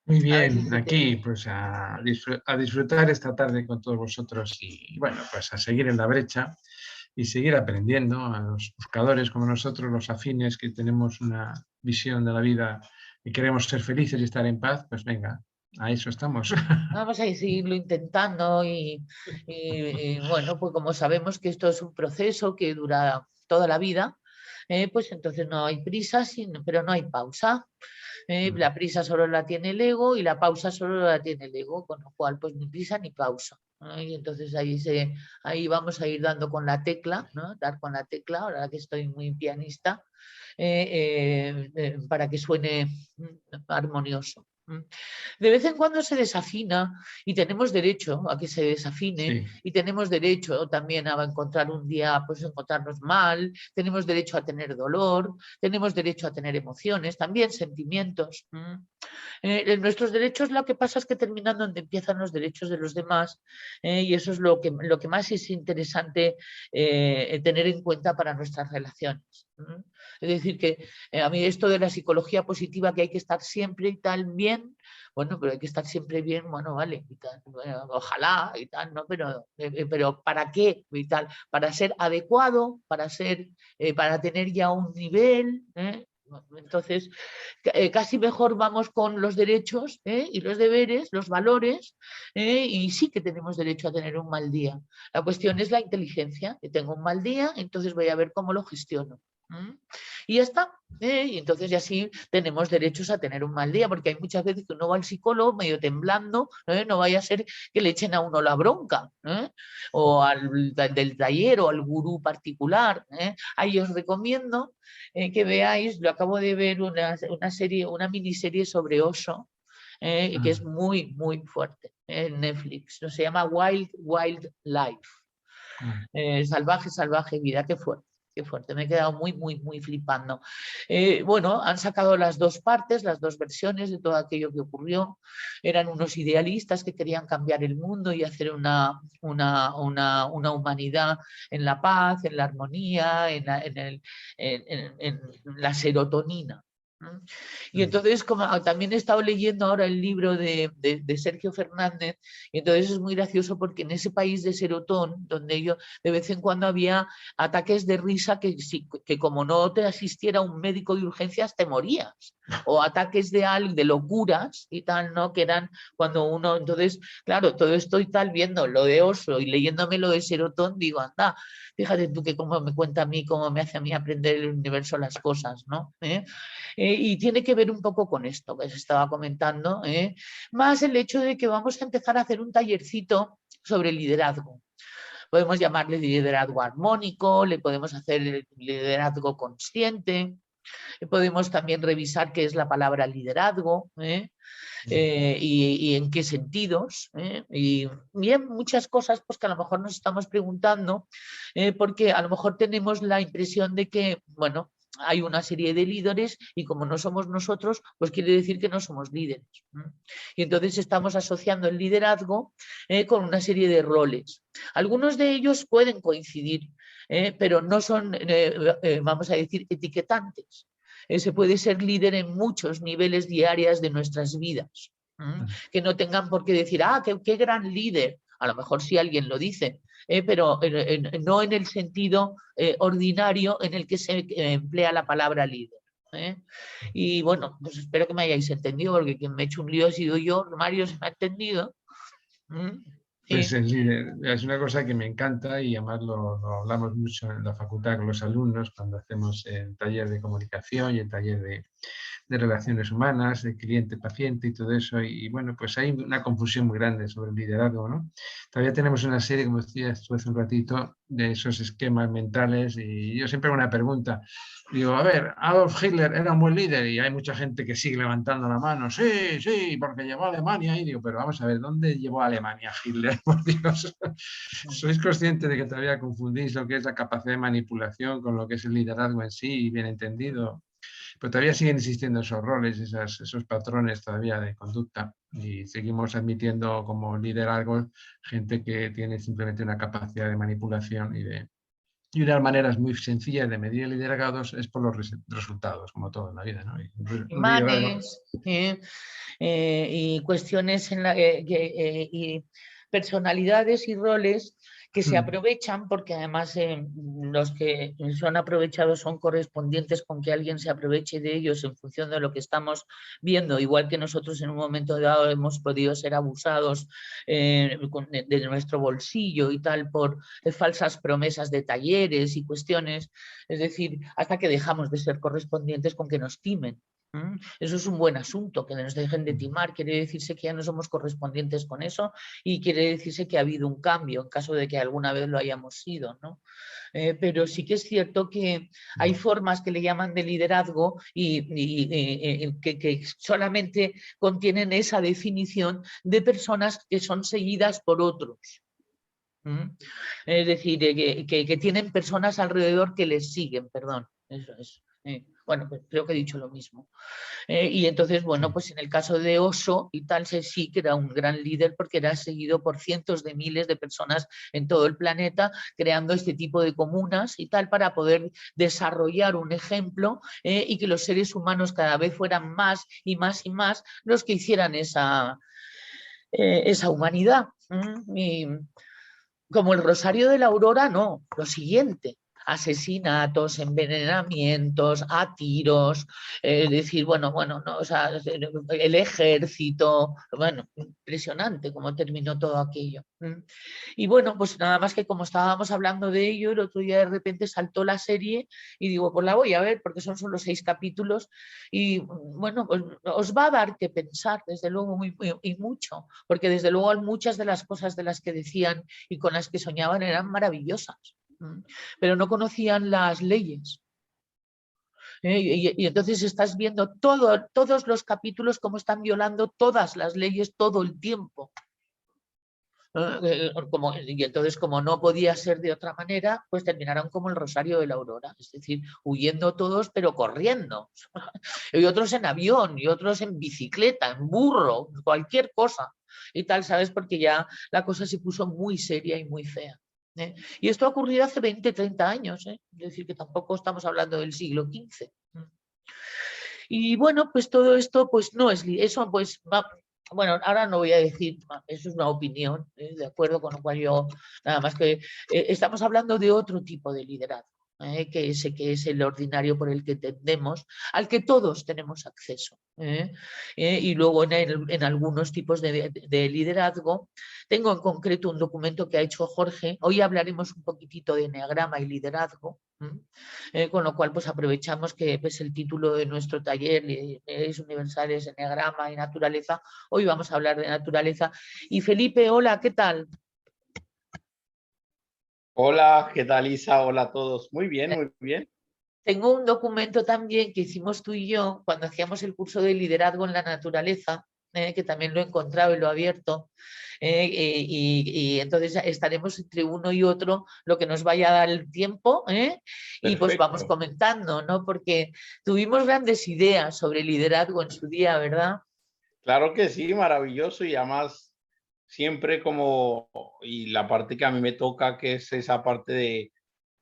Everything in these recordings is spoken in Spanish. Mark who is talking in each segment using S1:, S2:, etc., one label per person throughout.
S1: Muy
S2: A ver si
S1: bien,
S2: se te...
S1: aquí pues a disfrutar esta tarde con todos vosotros y bueno, pues a seguir en la brecha y seguir aprendiendo a los buscadores como nosotros, los afines que tenemos una visión de la vida y queremos ser felices y estar en paz, pues venga, a eso estamos.
S2: Vamos a seguirlo intentando y, bueno, pues como sabemos que esto es un proceso que dura toda la vida, pues entonces no hay prisa, pero no hay pausa. La prisa solo la tiene el ego y la pausa solo la tiene el ego, con lo cual pues ni prisa ni pausa. ¿No? Y entonces ahí vamos a ir dando con la tecla, ¿no? Dar con la tecla, ahora que estoy muy pianista, para que suene armonioso. De vez en cuando se desafina y tenemos derecho a que se desafine
S1: Sí,
S2: y tenemos derecho también a encontrar un día, pues encontrarnos mal, tenemos derecho a tener dolor, tenemos derecho a tener emociones, también sentimientos. Nuestros derechos, lo que pasa es que terminan donde empiezan los derechos de los demás, y eso es lo que más es interesante tener en cuenta para nuestras relaciones. Es decir, que a mí esto de la psicología positiva, que hay que estar siempre y tal bien, bueno, pero hay que estar siempre bien, bueno, vale, y tal, bueno, ojalá y tal, ¿no? Pero ¿para qué? Y tal, para ser adecuado, para tener ya un nivel, ¿eh? Entonces, casi mejor vamos con los derechos y los deberes, los valores, y sí que tenemos derecho a tener un mal día. La cuestión es la inteligencia, que tengo un mal día, entonces voy a ver cómo lo gestiono. Y ya está. Y entonces ya sí tenemos derechos a tener un mal día, porque hay muchas veces que uno va al psicólogo medio temblando, no vaya a ser que le echen a uno la bronca, o al del taller o al gurú particular. Ahí os recomiendo que veáis, lo acabo de ver una serie, una miniserie sobre Osho, que es muy, muy fuerte en Netflix. Se llama Wild, Wild Life. Salvaje, salvaje vida, qué fuerte. Qué fuerte, me he quedado muy, muy, muy flipando. Bueno, han sacado las dos partes, las dos versiones de todo aquello que ocurrió. Eran unos idealistas que querían cambiar el mundo y hacer una humanidad en la paz, en la armonía, en la serotonina. Y entonces, como también he estado leyendo ahora el libro de Sergio Fernández, y entonces es muy gracioso porque en ese país de Serotón, donde yo de vez en cuando había ataques de risa que como no te asistiera un médico de urgencias te morías, o ataques de locuras y tal, ¿no? Que eran cuando uno, entonces, claro, todo esto y tal, viendo lo de Oslo y leyéndome lo de Serotón, digo, anda, fíjate tú que cómo me cuenta a mí, cómo me hace a mí aprender el universo las cosas, ¿no? Y tiene que ver un poco con esto que se estaba comentando, más el hecho de que vamos a empezar a hacer un tallercito sobre liderazgo. Podemos llamarle liderazgo armónico, le podemos hacer liderazgo consciente, podemos también revisar qué es la palabra liderazgo, y en qué sentidos, y bien muchas cosas pues que a lo mejor nos estamos preguntando, porque a lo mejor tenemos la impresión de que, bueno, hay una serie de líderes y como no somos nosotros, pues quiere decir que no somos líderes. Y entonces estamos asociando el liderazgo con una serie de roles. Algunos de ellos pueden coincidir, pero no son, vamos a decir, etiquetantes. Se puede ser líder en muchos niveles diarios de nuestras vidas. Que no tengan por qué decir, qué gran líder. A lo mejor sí alguien lo dice, pero no en el sentido ordinario en el que se emplea la palabra líder. Y bueno, pues espero que me hayáis entendido, porque quien me ha hecho un lío ha sido yo. Mario, ¿se me ha entendido?
S1: Pues
S2: Sí.
S1: el líder es una cosa que me encanta y además lo hablamos mucho en la facultad con los alumnos cuando hacemos el taller de comunicación y el taller de relaciones humanas, de cliente-paciente y todo eso. Y bueno, pues hay una confusión muy grande sobre el liderazgo, ¿no? Todavía tenemos una serie, como decías tú hace un ratito, de esos esquemas mentales y yo siempre hago una pregunta. Digo, a ver, Adolf Hitler era un buen líder y hay mucha gente que sigue levantando la mano. Sí, sí, porque llevó a Alemania. Y digo, pero vamos a ver, ¿dónde llevó a Alemania Hitler? Por Dios. ¿Sois conscientes de que todavía confundís lo que es la capacidad de manipulación con lo que es el liderazgo en sí, bien entendido? Pero todavía siguen existiendo esos roles, esos patrones todavía de conducta y seguimos admitiendo como liderazgo gente que tiene simplemente una capacidad de manipulación y unas maneras muy sencillas de medir liderados es por los resultados, como todo en la vida, ¿no? Y un liderazgo,
S2: Imanes, y cuestiones y personalidades y roles que se aprovechan, porque además los que son aprovechados son correspondientes con que alguien se aproveche de ellos en función de lo que estamos viendo, igual que nosotros en un momento dado hemos podido ser abusados de nuestro bolsillo y tal por falsas promesas de talleres y cuestiones, es decir, hasta que dejamos de ser correspondientes con que nos timen. Eso es un buen asunto, que nos dejen de timar, quiere decirse que ya no somos correspondientes con eso y quiere decirse que ha habido un cambio en caso de que alguna vez lo hayamos sido, ¿no? Pero sí que es cierto que hay formas que le llaman de liderazgo y que solamente contienen esa definición de personas que son seguidas por otros. Es decir, que tienen personas alrededor que les siguen, perdón, eso es. Bueno, pues creo que he dicho lo mismo. Y entonces, bueno, pues en el caso de Osho y tal, sí que era un gran líder porque era seguido por cientos de miles de personas en todo el planeta, creando este tipo de comunas y tal para poder desarrollar un ejemplo y que los seres humanos cada vez fueran más y más y más los que hicieran esa humanidad. Y como el Rosario de la Aurora, no, lo siguiente. Asesinatos, envenenamientos, a tiros, decir, bueno, no, o sea, el ejército, bueno, impresionante cómo terminó todo aquello. Y bueno, pues nada más que como estábamos hablando de ello, el otro día de repente saltó la serie y digo, pues la voy a ver porque son solo 6 capítulos y bueno, pues os va a dar que pensar, desde luego, y mucho, porque desde luego muchas de las cosas de las que decían y con las que soñaban eran maravillosas, pero no conocían las leyes. Y entonces estás viendo todos los capítulos cómo están violando todas las leyes todo el tiempo. Y entonces, como no podía ser de otra manera, pues terminaron como el Rosario de la Aurora, es decir, huyendo todos, pero corriendo. Y otros en avión, y otros en bicicleta, en burro, cualquier cosa. Y tal, ¿sabes? Porque ya la cosa se puso muy seria y muy fea. Y esto ha ocurrido hace 20, 30 años, es decir, que tampoco estamos hablando del siglo XV. Y bueno, pues todo esto, pues no es eso, pues bueno, ahora no voy a decir, eso es una opinión, de acuerdo con lo cual yo, nada más que estamos hablando de otro tipo de liderazgo, que es el ordinario por el que tendemos, al que todos tenemos acceso. Y luego en algunos tipos de liderazgo, tengo en concreto un documento que ha hecho Jorge, hoy hablaremos un poquitito de eneagrama y liderazgo, con lo cual pues aprovechamos que es el título de nuestro taller, Leyes Universales, Eneagrama y Naturaleza. Hoy vamos a hablar de naturaleza. Y Felipe, hola, ¿qué tal?
S3: Hola, ¿qué tal, Isa? Hola a todos. Muy bien, muy bien.
S2: Tengo un documento también que hicimos tú y yo cuando hacíamos el curso de liderazgo en la naturaleza, que también lo he encontrado y lo he abierto. Y entonces estaremos entre uno y otro lo que nos vaya a dar el tiempo, y pues vamos
S3: Perfecto.
S2: comentando, ¿no? Porque tuvimos grandes ideas sobre liderazgo en su día, ¿verdad?
S3: Claro que sí, maravilloso y además siempre y la parte que a mí me toca, que es esa parte de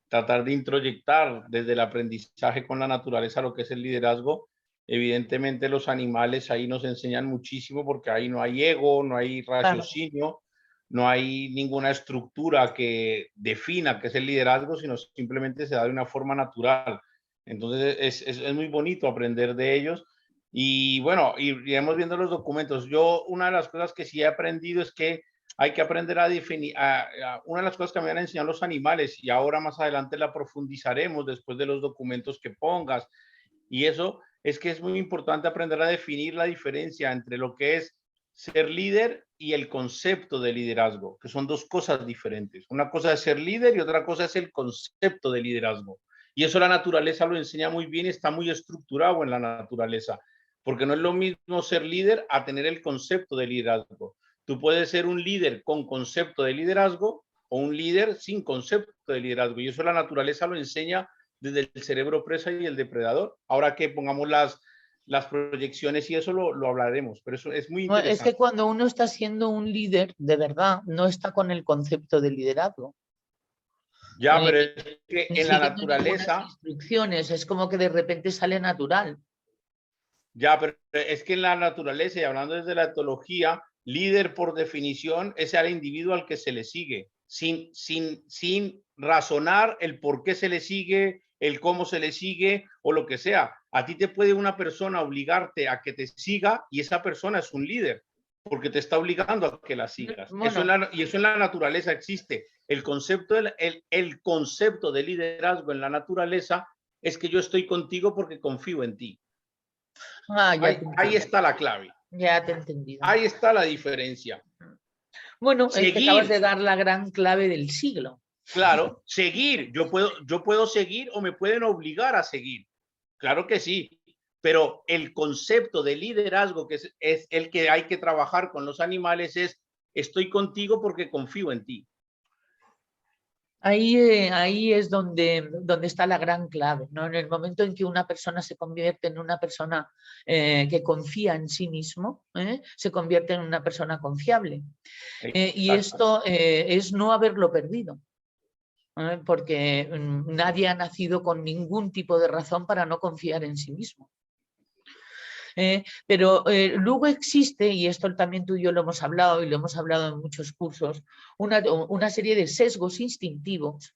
S3: tratar de introyectar desde el aprendizaje con la naturaleza lo que es el liderazgo. Evidentemente los animales ahí nos enseñan muchísimo porque ahí no hay ego, no hay
S2: Claro.
S3: raciocinio, no hay ninguna estructura que defina qué es el liderazgo, sino simplemente se da de una forma natural. Entonces es muy bonito aprender de ellos. Y bueno, iremos viendo los documentos. Yo, una de las cosas que sí he aprendido es que hay que aprender a definir, una de las cosas que me han enseñado los animales y ahora más adelante la profundizaremos después de los documentos que pongas. Y eso es que es muy importante aprender a definir la diferencia entre lo que es ser líder y el concepto de liderazgo, que son dos cosas diferentes. Una cosa es ser líder y otra cosa es el concepto de liderazgo. Y eso la naturaleza lo enseña muy bien, está muy estructurado en la naturaleza, porque no es lo mismo ser líder a tener el concepto de liderazgo. Tú puedes ser un líder con concepto de liderazgo o un líder sin concepto de liderazgo. Y eso la naturaleza lo enseña desde el cerebro presa y el depredador. Ahora que pongamos las proyecciones y eso lo hablaremos, pero eso es muy
S2: No, es que
S3: interesante.
S2: cuando uno está siendo un líder, de verdad, no está con el concepto de liderazgo.
S3: Ya, pero es que
S2: Ni
S3: en la
S2: siguiendo ninguna
S3: naturaleza,
S2: instrucciones, es como que de repente sale natural.
S3: Ya, pero es que en la naturaleza, y hablando desde la etología, líder por definición es al individuo al que se le sigue, sin razonar el por qué se le sigue, el cómo se le sigue o lo que sea. A ti te puede una persona obligarte a que te siga y esa persona es un líder porque te está obligando a que la sigas.
S2: Bueno,
S3: Eso en la naturaleza existe. El concepto de liderazgo en la naturaleza es que yo estoy contigo porque confío en ti. Ahí está la clave.
S2: Ya te he entendido.
S3: Ahí está la diferencia.
S2: Bueno, es que acabas de
S3: Seguir,
S2: dar la gran clave del siglo.
S3: claro, seguir. Yo puedo seguir o me pueden obligar a seguir. Claro que sí. Pero el concepto de liderazgo, que es el que hay que trabajar con los animales, es estoy contigo porque confío en ti.
S2: Ahí es donde está la gran clave, ¿no? En el momento en que una persona se convierte en una persona que confía en sí mismo, se convierte en una persona confiable. Y esto es no haberlo perdido, porque nadie ha nacido con ningún tipo de razón para no confiar en sí mismo. Pero luego existe, y esto también tú y yo lo hemos hablado y lo hemos hablado en muchos cursos, una serie de sesgos instintivos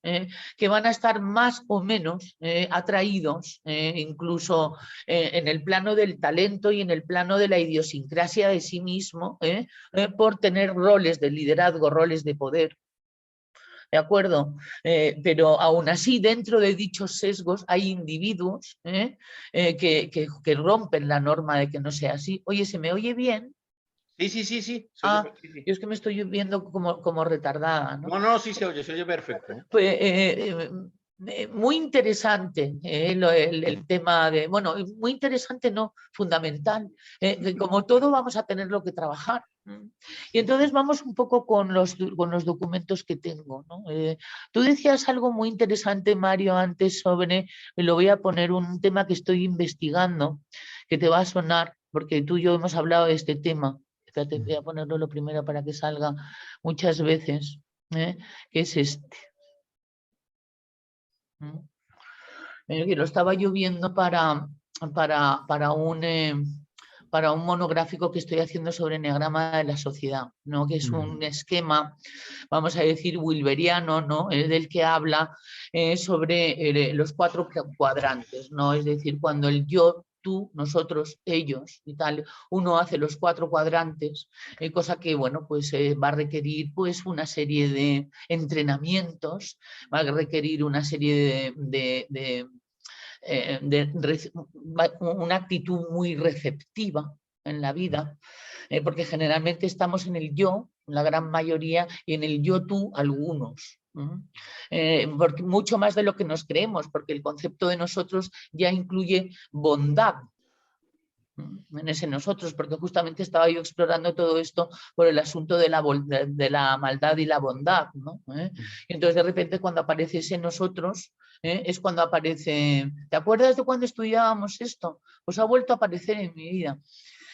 S2: que van a estar más o menos atraídos incluso en el plano del talento y en el plano de la idiosincrasia de sí mismo por tener roles de liderazgo, roles de poder. ¿De acuerdo? Pero aún así, dentro de dichos sesgos hay individuos que rompen la norma de que no sea así. Oye, ¿se me oye bien?
S3: Sí.
S2: Sí. Yo es que me estoy viendo como retardada, ¿no?
S3: No, sí se oye perfecto.
S2: Pues, muy interesante el tema de, bueno, muy interesante, no, fundamental. Como todo vamos a tenerlo que trabajar. Y entonces vamos un poco con los documentos que tengo, ¿no? Tú decías algo muy interesante, Mario, antes sobre, lo voy a poner un tema que estoy investigando, que te va a sonar, porque tú y yo hemos hablado de este tema. Espérate, voy a ponerlo lo primero para que salga muchas veces, que es este. Que lo estaba yo viendo para un monográfico que estoy haciendo sobre enneagrama de la sociedad, ¿no? Que es un esquema, vamos a decir, wilberiano, ¿no? Del que habla sobre los 4 cuadrantes, ¿no? Es decir, cuando el yo, tú, nosotros, ellos y tal, uno hace los 4 cuadrantes, cosa que, bueno, pues va a requerir pues una serie de entrenamientos, va a requerir una serie de una actitud muy receptiva en la vida, porque generalmente estamos en el yo, la gran mayoría, y en el yo tú algunos. Porque mucho más de lo que nos creemos, porque el concepto de nosotros ya incluye bondad en ese nosotros, porque justamente estaba yo explorando todo esto por el asunto de la maldad y la bondad, ¿no? Y entonces de repente cuando aparece ese nosotros, es cuando aparece, ¿te acuerdas de cuando estudiábamos esto? Pues ha vuelto a aparecer en mi vida.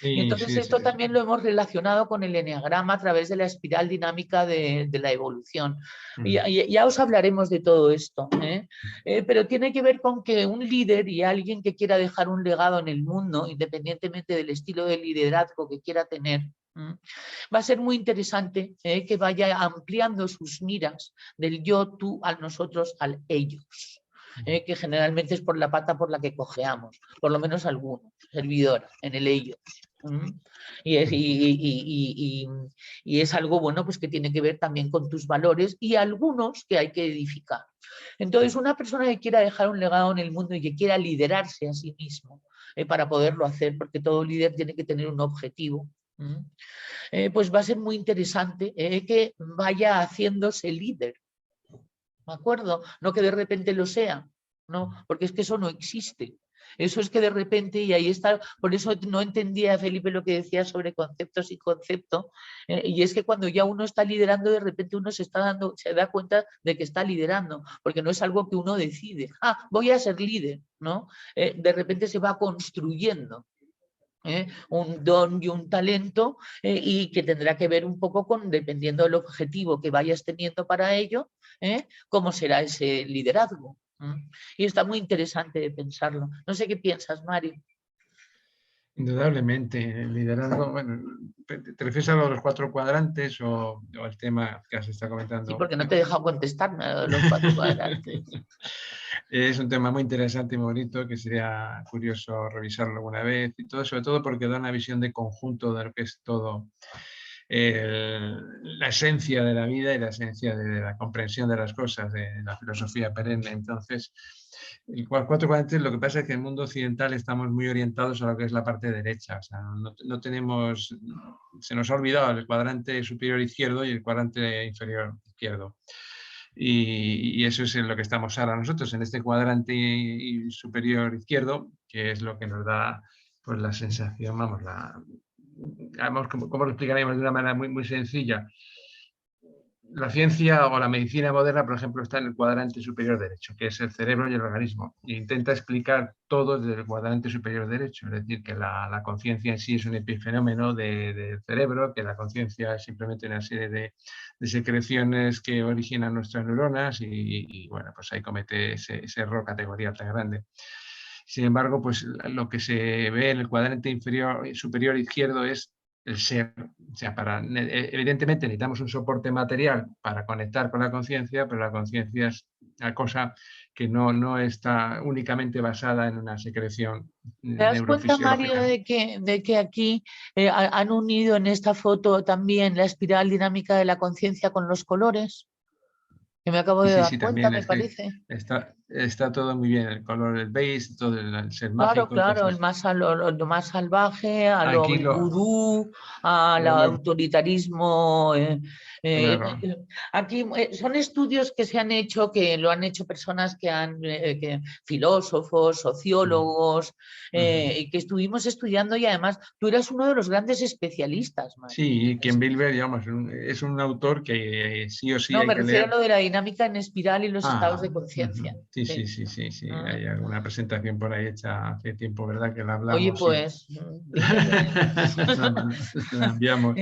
S2: Y entonces esto también lo hemos relacionado con el eneagrama a través de la espiral dinámica de la evolución. Ya os hablaremos de todo esto, pero tiene que ver con que un líder y alguien que quiera dejar un legado en el mundo, independientemente del estilo de liderazgo que quiera tener, va a ser muy interesante que vaya ampliando sus miras del yo, tú, al nosotros, al ellos. Que generalmente es por la pata por la que cojeamos, por lo menos algunos, servidora, en el ellos. Y es algo bueno pues que tiene que ver también con tus valores y algunos que hay que edificar. Entonces, una persona que quiera dejar un legado en el mundo y que quiera liderarse a sí mismo para poderlo hacer, porque todo líder tiene que tener un objetivo, pues va a ser muy interesante que vaya haciéndose líder. ¿De acuerdo? No que de repente lo sea, no, porque es que eso no existe. Eso es que de repente, y ahí está, por eso no entendía, Felipe, lo que decía sobre conceptos y concepto, y es que cuando ya uno está liderando, de repente uno se da cuenta de que está liderando, porque no es algo que uno decide, voy a ser líder, ¿no? De repente se va construyendo. Un don y un talento y que tendrá que ver un poco con, dependiendo del objetivo que vayas teniendo para ello, cómo será ese liderazgo. Y está muy interesante de pensarlo. No sé qué piensas, Mario.
S1: Indudablemente, el liderazgo, bueno, ¿te refieres a los 4 cuadrantes o el tema que has estado
S2: Sí,
S1: comentando?
S2: porque no te he dejado contestarme a los 4 cuadrantes.
S1: Es un tema muy interesante y muy bonito que sería curioso revisarlo alguna vez y todo, sobre todo porque da una visión de conjunto de lo que es todo la esencia de la vida y la esencia de la comprensión de las cosas, de la filosofía perenne. Entonces, el 4 cuadrantes, lo que pasa es que en el mundo occidental estamos muy orientados a lo que es la parte derecha. O sea, no tenemos, se nos ha olvidado el cuadrante superior izquierdo y el cuadrante inferior izquierdo. Y eso es en lo que estamos ahora nosotros, en este cuadrante superior izquierdo, que es lo que nos da pues, la sensación, vamos, ¿cómo lo explicaríamos de una manera muy, muy sencilla? La ciencia o la medicina moderna, por ejemplo, está en el cuadrante superior derecho, que es el cerebro y el organismo, e intenta explicar todo desde el cuadrante superior derecho, es decir, que la conciencia en sí es un epifenómeno del cerebro, que la conciencia es simplemente una serie de secreciones que originan nuestras neuronas y, bueno, pues ahí comete ese error categorial tan grande. Sin embargo, pues lo que se ve en el cuadrante superior izquierdo es el ser. O sea, evidentemente necesitamos un soporte material para conectar con la conciencia, pero la conciencia es una cosa que no está únicamente basada en una secreción
S2: ¿Te das cuenta, Mario,
S1: neurofisiológica.
S2: de que aquí han unido en esta foto también la espiral dinámica de la conciencia con los colores? Que me acabo
S1: Y
S2: de
S1: sí,
S2: dar
S1: sí,
S2: cuenta,
S1: también
S2: me
S1: es que
S2: parece.
S1: está todo muy bien, el color, el beige, todo el ser
S2: Claro,
S1: mágico.
S2: claro,
S1: Entonces,
S2: lo más salvaje, a
S1: aquí
S2: lo
S1: lo,
S2: vudú, al
S1: lo
S2: autoritarismo. Eh,
S1: claro.
S2: aquí son estudios que se han hecho, que lo han hecho personas filósofos, sociólogos, y que estuvimos estudiando y además tú eras uno de los grandes especialistas, Mario.
S1: Sí, Ken Wilber, digamos, es un autor que sí o sí
S2: No,
S1: hay
S2: me
S1: que
S2: refiero a
S1: leer.
S2: lo de la dinámica en espiral y los estados de conciencia.
S1: Sí,
S2: Sí.
S1: sí, sí, sí, sí.
S2: Ah.
S1: Hay alguna presentación por ahí hecha hace tiempo, ¿verdad? Que la
S2: Oye,
S1: hablamos, sí.
S2: pues, dime.
S1: La enviamos.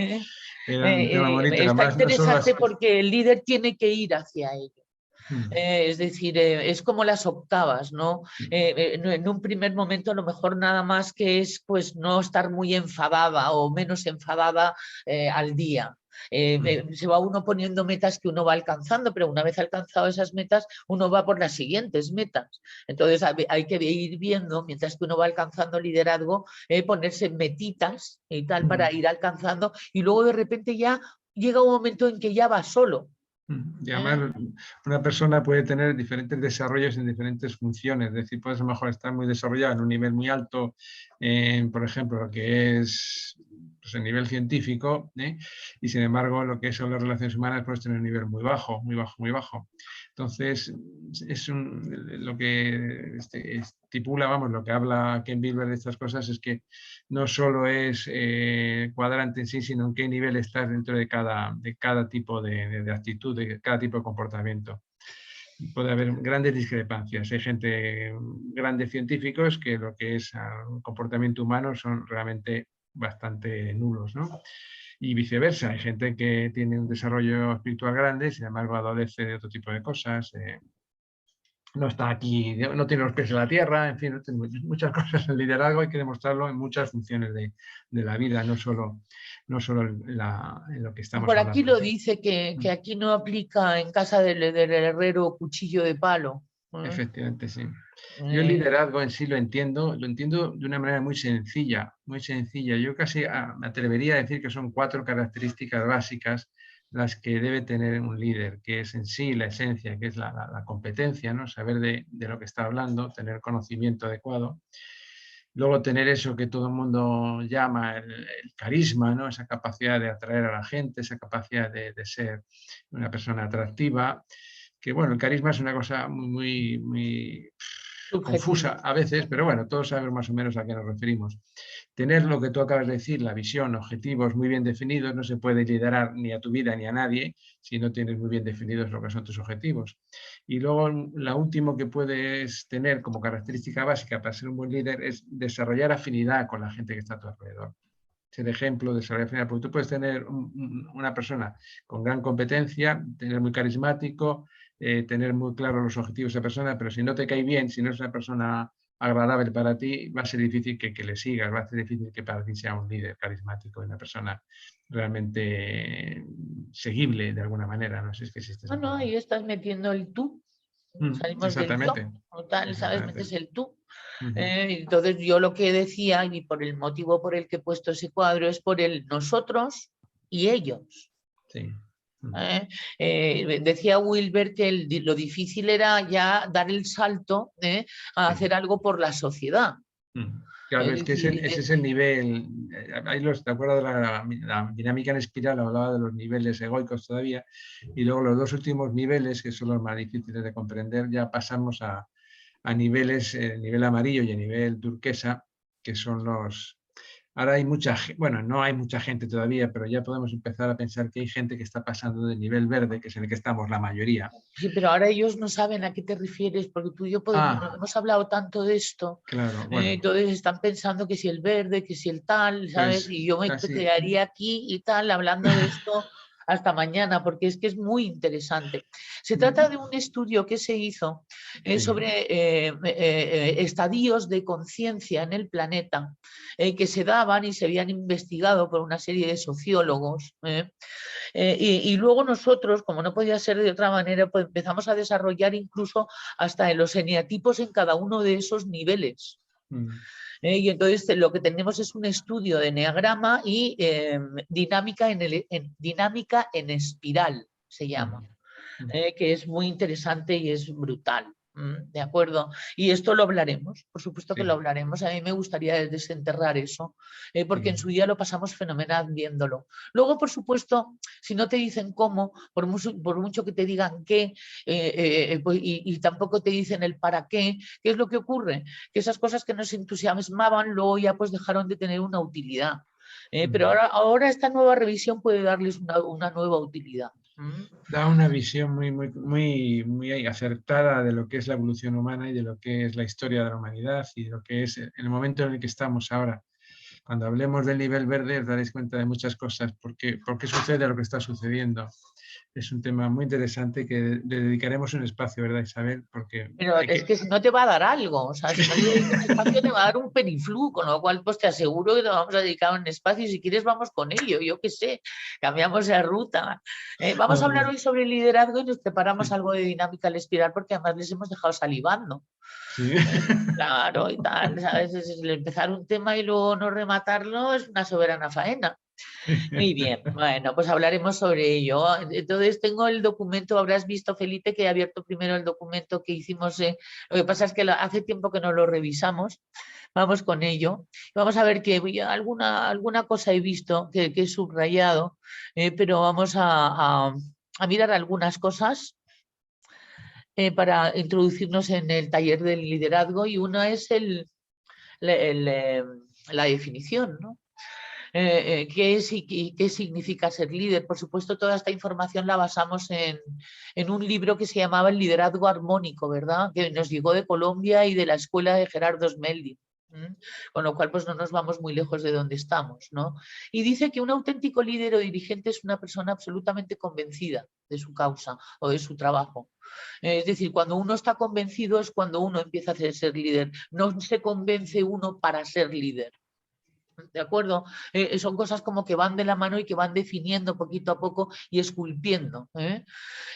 S1: Era un tema bonito.
S2: Está
S1: Además, no solo
S2: interesante porque el líder tiene que ir hacia ello.
S1: Mm,
S2: Es decir, es como las octavas, ¿no? En un primer momento a lo mejor nada más que es pues no estar muy enfadada o menos enfadada al día. Se va uno poniendo metas que uno va alcanzando, pero una vez alcanzado esas metas, uno va por las siguientes metas. Entonces hay que ir viendo, mientras que uno va alcanzando liderazgo, ponerse metitas y tal para ir alcanzando y luego de repente ya llega un momento en que ya va solo.
S1: Y además, una persona puede tener diferentes desarrollos en diferentes funciones, es decir, puedes a lo mejor estar muy desarrollado en un nivel muy alto, por ejemplo, lo que es pues, el nivel científico, y sin embargo, lo que son las relaciones humanas puedes tener un nivel muy bajo, muy bajo, muy bajo. Entonces, lo que estipula, vamos, lo que habla Ken Wilber de estas cosas es que no solo es cuadrante en sí, sino en qué nivel estás dentro de cada tipo de actitud, de cada tipo de comportamiento. Puede haber grandes discrepancias. Hay gente, grandes científicos, que lo que es el comportamiento humano son realmente bastante nulos, ¿no? Y viceversa, hay gente que tiene un desarrollo espiritual grande, sin embargo adolece de otro tipo de cosas, no está aquí, no tiene los pies en la tierra, en fin, muchas cosas. El liderazgo hay que demostrarlo en muchas funciones de la vida, no solo en lo que estamos
S2: Por aquí
S1: hablando.
S2: lo dice que aquí no aplica en casa del herrero cuchillo de palo.
S1: Efectivamente, sí. Yo el
S2: Eh,
S1: liderazgo en sí lo entiendo de una manera muy sencilla, muy sencilla. Yo casi me atrevería a decir que son 4 características básicas las que debe tener un líder, que es en sí la esencia, que es la competencia, ¿no? Saber de lo que está hablando, tener conocimiento adecuado. Luego tener eso que todo el mundo llama el carisma, ¿no? Esa capacidad de atraer a la gente, esa capacidad de ser una persona atractiva, que bueno, el carisma es una cosa muy confusa
S2: subjetivo.
S1: a veces, pero bueno, todos sabemos más o menos a qué nos referimos. Tener lo que tú acabas de decir, la visión, objetivos muy bien definidos, no se puede liderar ni a tu vida ni a nadie si no tienes muy bien definidos lo que son tus objetivos. Y luego, la última que puedes tener como característica básica para ser un buen líder es desarrollar afinidad con la gente que está a tu alrededor. Ser ejemplo, desarrollar afinidad, porque tú puedes tener una persona con gran competencia, tener muy carismático, tener muy claros los objetivos de esa persona, pero si no te cae bien, si no es una persona agradable para ti, va a ser difícil que le sigas, va a ser difícil que para ti sea un líder carismático, una persona realmente seguible de alguna manera. No sé si es que existe esa
S2: No, no,
S1: palabra.
S2: ahí estás metiendo el tú. Salimos del yo,
S1: Exactamente,
S2: o tal, ¿sabes?
S1: exactamente.
S2: Metes el tú.
S1: Ujú,
S2: Entonces yo lo que decía, y por el motivo por el que he puesto ese cuadro, es por el nosotros y ellos.
S1: sí.
S2: Decía Wilber que lo difícil era ya dar el salto a
S1: Sí.
S2: hacer algo por la sociedad.
S1: Claro,
S2: Es
S1: es que
S2: decir,
S1: ese es el nivel. ¿Te acuerdas de la dinámica en espiral? Hablaba de los niveles egoicos todavía, y luego los dos últimos niveles, que son los más difíciles de comprender, ya pasamos a niveles, nivel amarillo y a nivel turquesa, que son los. Ahora hay mucha gente, bueno, no hay mucha gente todavía, pero ya podemos empezar a pensar que hay gente que está pasando del nivel verde, que es en el que estamos la mayoría.
S2: sí, pero ahora ellos no saben a qué te refieres, porque tú y yo hemos hablado tanto de esto,
S1: Claro, bueno,
S2: entonces están pensando que si el verde, que si el tal, ¿sabes?
S1: pues
S2: Y yo me
S1: casi.
S2: quedaría aquí y tal, hablando de esto hasta mañana, porque es que es muy interesante. Se trata de un estudio que se hizo
S1: Sí.
S2: sobre estadios de conciencia en el planeta que se daban y se habían investigado por una serie de sociólogos. Y luego nosotros, como no podía ser de otra manera, pues empezamos a desarrollar incluso hasta los eneatipos en cada uno de esos niveles. Y entonces lo que tenemos es un estudio de eneagrama y dinámica dinámica en espiral, se llama, que es muy interesante y es brutal. ¿De acuerdo? Y esto lo hablaremos, por supuesto que
S1: Sí.
S2: lo hablaremos. A mí me gustaría desenterrar eso, porque en su día lo pasamos fenomenal viéndolo. Luego, por supuesto, si no te dicen cómo, por mucho que te digan qué, pues, y tampoco te dicen el para qué, ¿qué es lo que ocurre? Que esas cosas que nos entusiasmaban luego ya pues dejaron de tener una utilidad. Pero ahora esta nueva revisión puede darles una nueva utilidad.
S1: Da una visión muy acertada de lo que es la evolución humana y de lo que es la historia de la humanidad y de lo que es el momento en el que estamos ahora. Cuando hablemos del nivel verde os daréis cuenta de muchas cosas, por qué sucede lo que está sucediendo. Es un tema muy interesante que le dedicaremos un espacio, ¿verdad, Isabel? Porque
S2: Pero es que si no te va a dar algo, o sea, si no le dedicas un espacio te va a dar un periflú, con lo cual pues te aseguro que te vamos a dedicar un espacio y si quieres vamos con ello, yo qué sé, cambiamos de ruta. Vamos a hablar hoy sobre liderazgo y nos preparamos algo de dinámica al espiral porque además les hemos dejado salivando.
S1: Sí.
S2: Claro, y tal, ¿sabes? El empezar un tema y luego no rematarlo es una soberana faena. Muy bien, bueno, pues hablaremos sobre ello. Entonces tengo el documento, habrás visto, Felipe, que he abierto primero el documento que hicimos. Lo que pasa es que hace tiempo que no lo revisamos. Vamos con ello. Vamos a ver que alguna cosa he visto que he subrayado, pero vamos a mirar algunas cosas para introducirnos en el taller del liderazgo y una es la definición, ¿no? ¿Qué es y qué significa ser líder? Por supuesto, toda esta información la basamos en un libro que se llamaba El liderazgo armónico, ¿verdad? Que nos llegó de Colombia y de la escuela de Gerardo Smeldi. Con lo cual, pues no nos vamos muy lejos de donde estamos, ¿no? Y dice que un auténtico líder o dirigente es una persona absolutamente convencida de su causa o de su trabajo. Es decir, cuando uno está convencido es cuando uno empieza a ser líder. No se convence uno para ser líder. ¿De acuerdo? Son cosas como que van de la mano y que van definiendo poquito a poco y esculpiendo.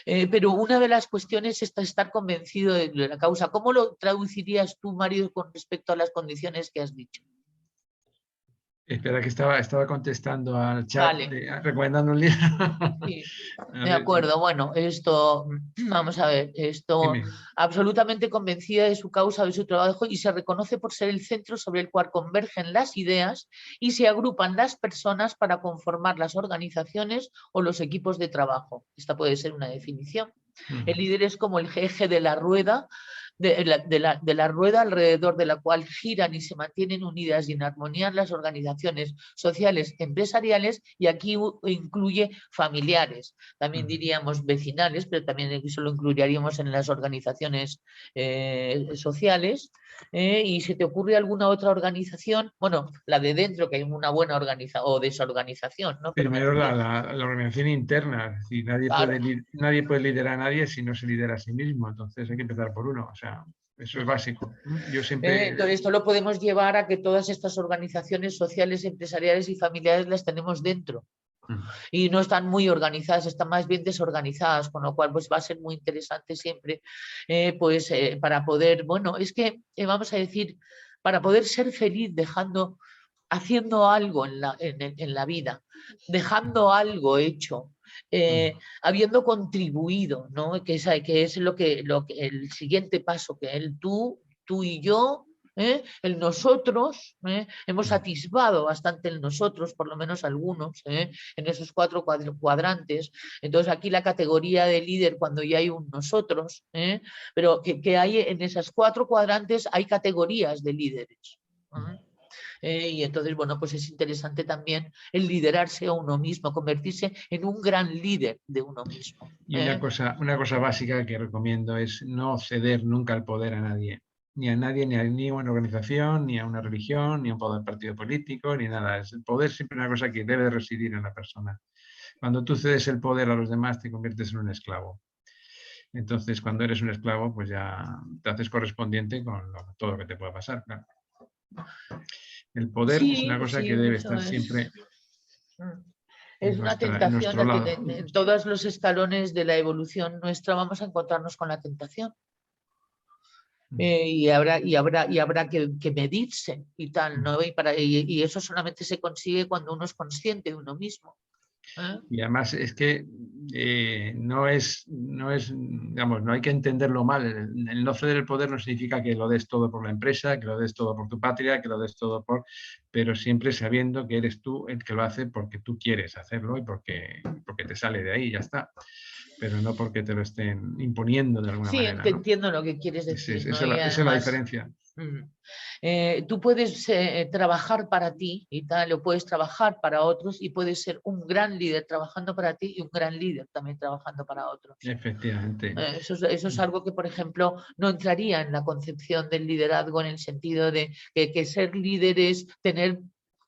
S2: Pero una de las cuestiones es estar convencido de la causa. ¿Cómo lo traducirías tú, Mario, con respecto a las condiciones que has dicho?
S1: Espera, que estaba contestando al chat,
S2: Vale.
S1: recomendando un libro.
S2: Sí,
S1: A
S2: de
S1: ver,
S2: acuerdo. Bueno, esto, vamos a ver, esto
S1: dime.
S2: absolutamente convencida de su causa, de su trabajo y se reconoce por ser el centro sobre el cual convergen las ideas y se agrupan las personas para conformar las organizaciones o los equipos de trabajo. Esta puede ser una definición. El líder es como el eje de la rueda, de la rueda alrededor de la cual giran y se mantienen unidas y en armonía las organizaciones sociales, empresariales y aquí incluye familiares, también diríamos vecinales, pero también eso lo incluiríamos en las organizaciones sociales. ¿Y se te ocurre alguna otra organización? Bueno, la de dentro, que hay una buena organización o desorganización, ¿no? Pero me
S1: Primero
S2: refiero,
S1: la organización interna, es decir,
S2: claro.
S1: nadie puede liderar a nadie si no se lidera a sí mismo, entonces hay que empezar por uno. O sea. Eso es básico. Yo siempre...
S2: Entonces, esto lo podemos llevar a que todas estas organizaciones sociales, empresariales y familiares las tenemos dentro. Y no están muy organizadas, están más bien desorganizadas, con lo cual pues va a ser muy interesante siempre para poder, bueno, es que vamos a decir, para poder ser feliz haciendo algo en la vida, dejando algo hecho, habiendo contribuido, ¿no? Que es lo que el siguiente paso, que tú y yo, el nosotros, hemos atisbado bastante el nosotros, por lo menos algunos, en esos 4 cuadrantes. Entonces aquí la categoría de líder, cuando ya hay un nosotros, pero que hay en esas 4 cuadrantes hay categorías de líderes. Y entonces, bueno, pues es interesante también el liderarse a uno mismo, convertirse en un gran líder de uno mismo.
S1: Y una cosa básica que recomiendo es no ceder nunca el poder a nadie. Ni a nadie, ni a una organización, ni a una religión, ni a un poder partido político, ni nada. El poder siempre es una cosa que debe residir en la persona. Cuando tú cedes el poder a los demás, te conviertes en un esclavo. Entonces, cuando eres un esclavo, pues ya te haces correspondiente con todo lo que te pueda pasar. Claro. El poder es una cosa que debe estar siempre...
S2: Es una tentación en todos los escalones de la evolución nuestra vamos a encontrarnos con la tentación. Y habrá que medirse y tal, ¿no? Y eso solamente se consigue cuando uno es consciente de uno mismo.
S1: Y además es que no hay que entenderlo mal. El no ceder el poder no significa que lo des todo por la empresa, que lo des todo por tu patria, que lo des todo pero siempre sabiendo que eres tú el que lo hace porque tú quieres hacerlo y porque te sale de ahí, ya está. Pero no porque te lo estén imponiendo de alguna manera.
S2: Sí, entiendo lo que quieres decir.
S1: Esa es la diferencia.
S2: Tú puedes trabajar para ti y tal, o puedes trabajar para otros y puedes ser un gran líder trabajando para ti y un gran líder también trabajando para otros.
S1: Efectivamente.
S2: Eso es algo que, por ejemplo, no entraría en la concepción del liderazgo en el sentido de que ser líder es tener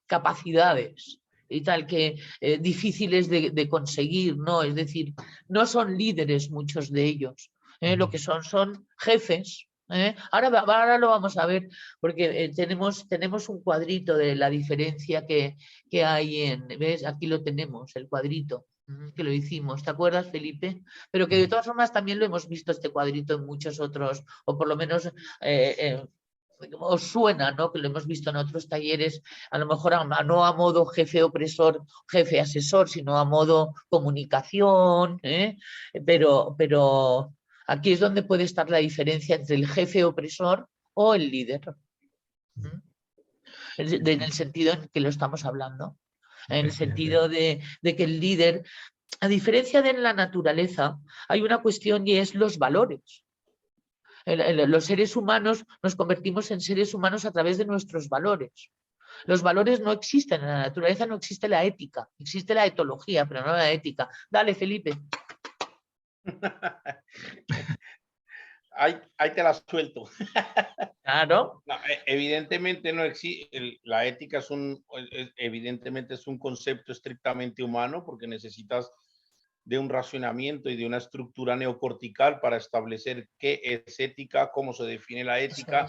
S2: capacidades y tal, que difíciles de conseguir, ¿no? Es decir, no son líderes muchos de ellos. Lo que son jefes. Ahora lo vamos a ver porque tenemos un cuadrito de la diferencia que hay ¿ves? Aquí lo tenemos, el cuadrito que lo hicimos, ¿te acuerdas, Felipe? Pero que de todas formas también lo hemos visto este cuadrito en muchos otros, o por lo menos os suena, ¿no? Que lo hemos visto en otros talleres, a lo mejor no a modo jefe opresor, jefe asesor, sino a modo comunicación, pero aquí es donde puede estar la diferencia entre el jefe opresor o el líder. En el sentido en que lo estamos hablando. En el sentido de que el líder, a diferencia de la naturaleza, hay una cuestión y es los valores. Los seres humanos nos convertimos en seres humanos a través de nuestros valores. Los valores no existen en la naturaleza, no existe la ética, existe la etología, pero no la ética. Dale, Felipe.
S3: Ahí te la suelto.
S2: Claro.
S3: No, evidentemente no existe, la ética evidentemente es un concepto estrictamente humano porque necesitas de un racionamiento y de una estructura neocortical para establecer qué es ética, cómo se define la ética,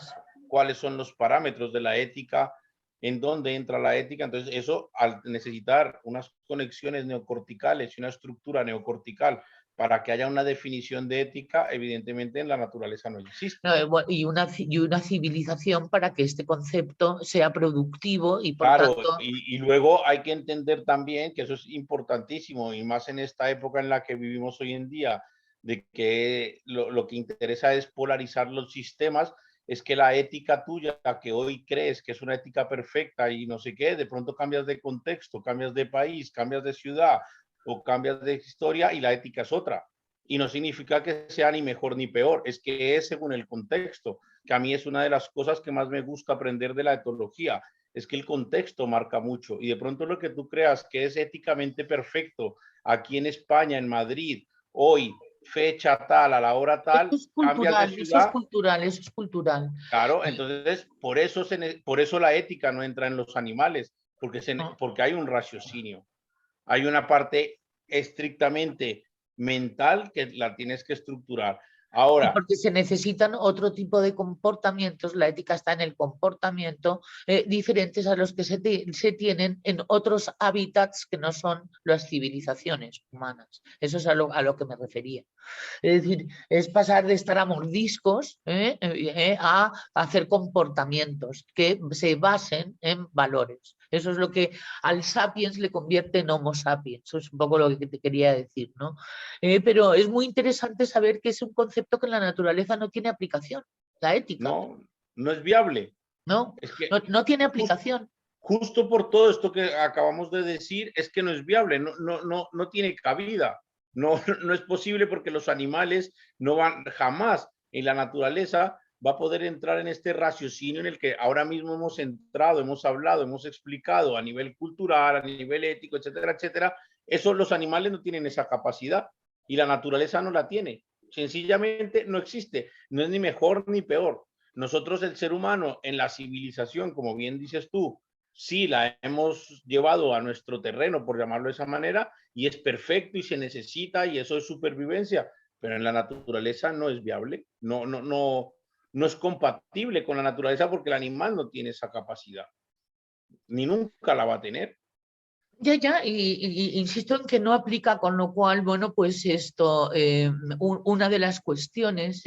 S3: cuáles son los parámetros de la ética, en dónde entra la ética. Entonces eso, al necesitar unas conexiones neocorticales y una estructura neocortical para que haya una definición de ética, evidentemente en la naturaleza no existe.
S2: Y una civilización para que este concepto sea productivo y por
S3: claro,
S2: tanto...
S3: y luego hay que entender también que eso es importantísimo y más en esta época en la que vivimos hoy en día, de que lo que interesa es polarizar los sistemas, es que la ética tuya, que hoy crees que es una ética perfecta y no sé qué, de pronto cambias de contexto, cambias de país, cambias de ciudad o cambias de historia y la ética es otra. Y no significa que sea ni mejor ni peor, es que es según el contexto, que a mí es una de las cosas que más me gusta aprender de la etología, es que el contexto marca mucho y de pronto lo que tú creas que es éticamente perfecto aquí en España, en Madrid, hoy, fecha tal, a la hora tal,
S2: eso es cultural, eso es cultural.
S3: Claro, entonces por eso la ética no entra en los animales, porque hay un raciocinio, hay una parte estrictamente mental que la tienes que estructurar. Ahora,
S2: Porque se necesitan otro tipo de comportamientos, la ética está en el comportamiento, diferentes a los que se tienen en otros hábitats que no son las civilizaciones humanas. Eso es a lo que me refería. Es decir, es pasar de estar a mordiscos a hacer comportamientos que se basen en valores. Eso es lo que al sapiens le convierte en homo sapiens. Eso es un poco lo que te quería decir, ¿no? Pero es muy interesante saber que es un concepto que en la naturaleza no tiene aplicación, la ética,
S3: no es viable.
S2: ¿no?
S3: Es que
S2: No tiene aplicación.
S3: justo por todo esto que acabamos de decir, es que no es viable, no tiene cabida. No es posible porque los animales no van jamás en la naturaleza va a poder entrar en este raciocinio en el que ahora mismo hemos entrado, hemos hablado, hemos explicado a nivel cultural, a nivel ético, etcétera, etcétera. Eso los animales no tienen esa capacidad y la naturaleza no la tiene. Sencillamente no existe, no es ni mejor ni peor. Nosotros, el ser humano, en la civilización, como bien dices tú, sí la hemos llevado a nuestro terreno, por llamarlo de esa manera, y es perfecto y se necesita y eso es supervivencia, pero en la naturaleza no es viable, no es compatible con la naturaleza porque el animal no tiene esa capacidad, ni nunca la va a tener.
S2: Ya, y insisto en que no aplica, con lo cual, bueno, pues esto, una de las cuestiones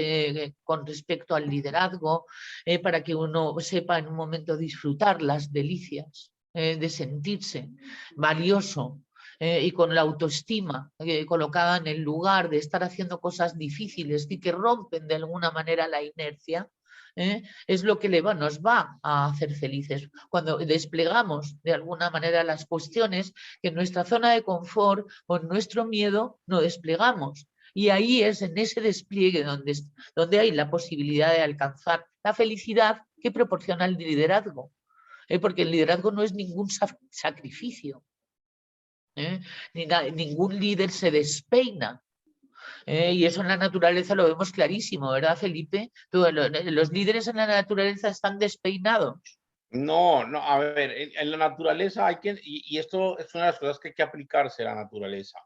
S2: con respecto al liderazgo, para que uno sepa en un momento disfrutar las delicias de sentirse valioso y con la autoestima colocada en el lugar de estar haciendo cosas difíciles y que rompen de alguna manera la inercia, es lo que nos va a hacer felices. Cuando desplegamos de alguna manera las cuestiones que en nuestra zona de confort o en nuestro miedo no desplegamos. Y ahí es en ese despliegue donde hay la posibilidad de alcanzar la felicidad que proporciona el liderazgo. Porque el liderazgo no es ningún sacrificio. Ningún líder se despeina. Y eso en la naturaleza lo vemos clarísimo, ¿verdad, Felipe? Los líderes en la naturaleza están despeinados.
S3: A ver, en la naturaleza hay que, y esto es una de las cosas que hay que aplicarse a la naturaleza.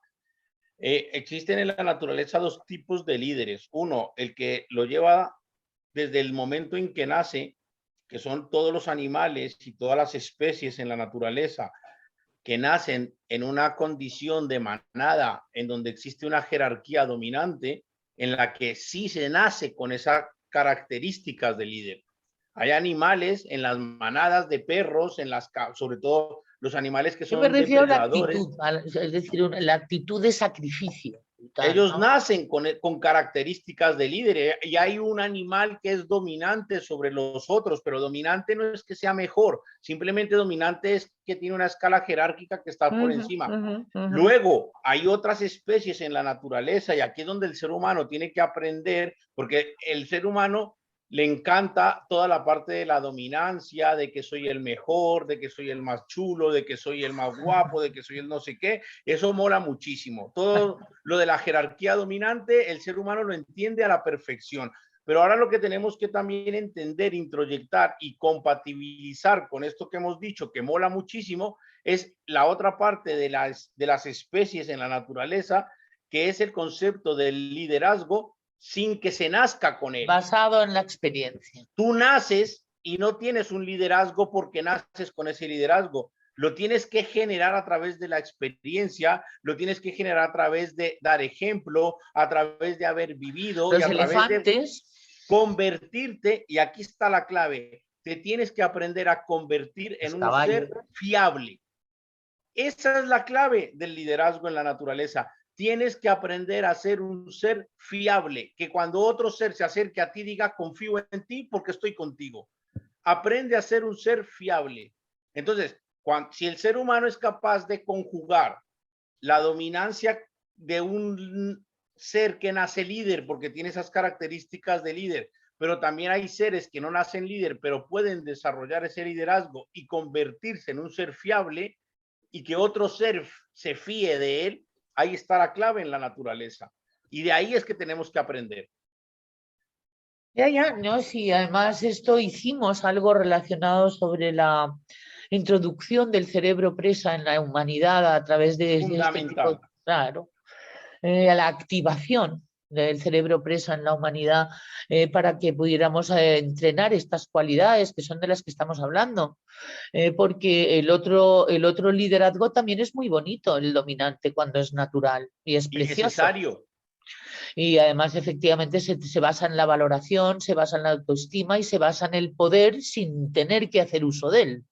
S3: Existen en la naturaleza dos tipos de líderes. Uno, el que lo lleva desde el momento en que nace, que son todos los animales y todas las especies en la naturaleza que nacen en una condición de manada, en donde existe una jerarquía dominante, en la que sí se nace con esas características de líder. Hay animales en las manadas de perros, sobre todo los animales que
S2: Yo me
S3: son
S2: refiero a la
S3: depredadores.
S2: actitud, es decir, la actitud de sacrificio.
S3: Ellos
S2: ¿no?
S3: nacen con características de líder y hay un animal que es dominante sobre los otros, pero dominante no es que sea mejor, simplemente dominante es que tiene una escala jerárquica que está por encima. Luego, hay otras especies en la naturaleza y aquí es donde el ser humano tiene que aprender, porque el ser humano le encanta toda la parte de la dominancia, de que soy el mejor, de que soy el más chulo, de que soy el más guapo, de que soy el no sé qué. Eso mola muchísimo. Todo lo de la jerarquía dominante, el ser humano lo entiende a la perfección. Pero ahora lo que tenemos que también entender, introyectar y compatibilizar con esto que hemos dicho, que mola muchísimo, es la otra parte de las especies en la naturaleza, que es el concepto del liderazgo sin que se nazca con él.
S2: Basado en la experiencia.
S3: Tú naces y no tienes un liderazgo porque naces con ese liderazgo. Lo tienes que generar a través de la experiencia, lo tienes que generar a través de dar ejemplo, a través de haber vivido
S2: Los
S3: y a
S2: elefantes,
S3: través de convertirte, y aquí está la clave, te tienes que aprender a convertir en un ser fiable. Esa es la clave del liderazgo en la naturaleza. Tienes que aprender a ser un ser fiable, que cuando otro ser se acerque a ti diga, confío en ti porque estoy contigo. Aprende a ser un ser fiable. Entonces, si el ser humano es capaz de conjugar la dominancia de un ser que nace líder, porque tiene esas características de líder, pero también hay seres que no nacen líder, pero pueden desarrollar ese liderazgo y convertirse en un ser fiable, y que otro ser se fíe de él, ahí está la clave en la naturaleza. Y de ahí es que tenemos que aprender.
S2: No, sí, además esto hicimos algo relacionado sobre la introducción del cerebro presa en la humanidad a través de este tipo, claro, la activación del cerebro presa en la humanidad para que pudiéramos entrenar estas cualidades que son de las que estamos hablando. Porque el otro liderazgo también es muy bonito, el dominante, cuando es natural y es
S3: Y
S2: precioso.
S3: necesario.
S2: Y además, efectivamente, se basa en la valoración, se basa en la autoestima y se basa en el poder sin tener que hacer uso de él.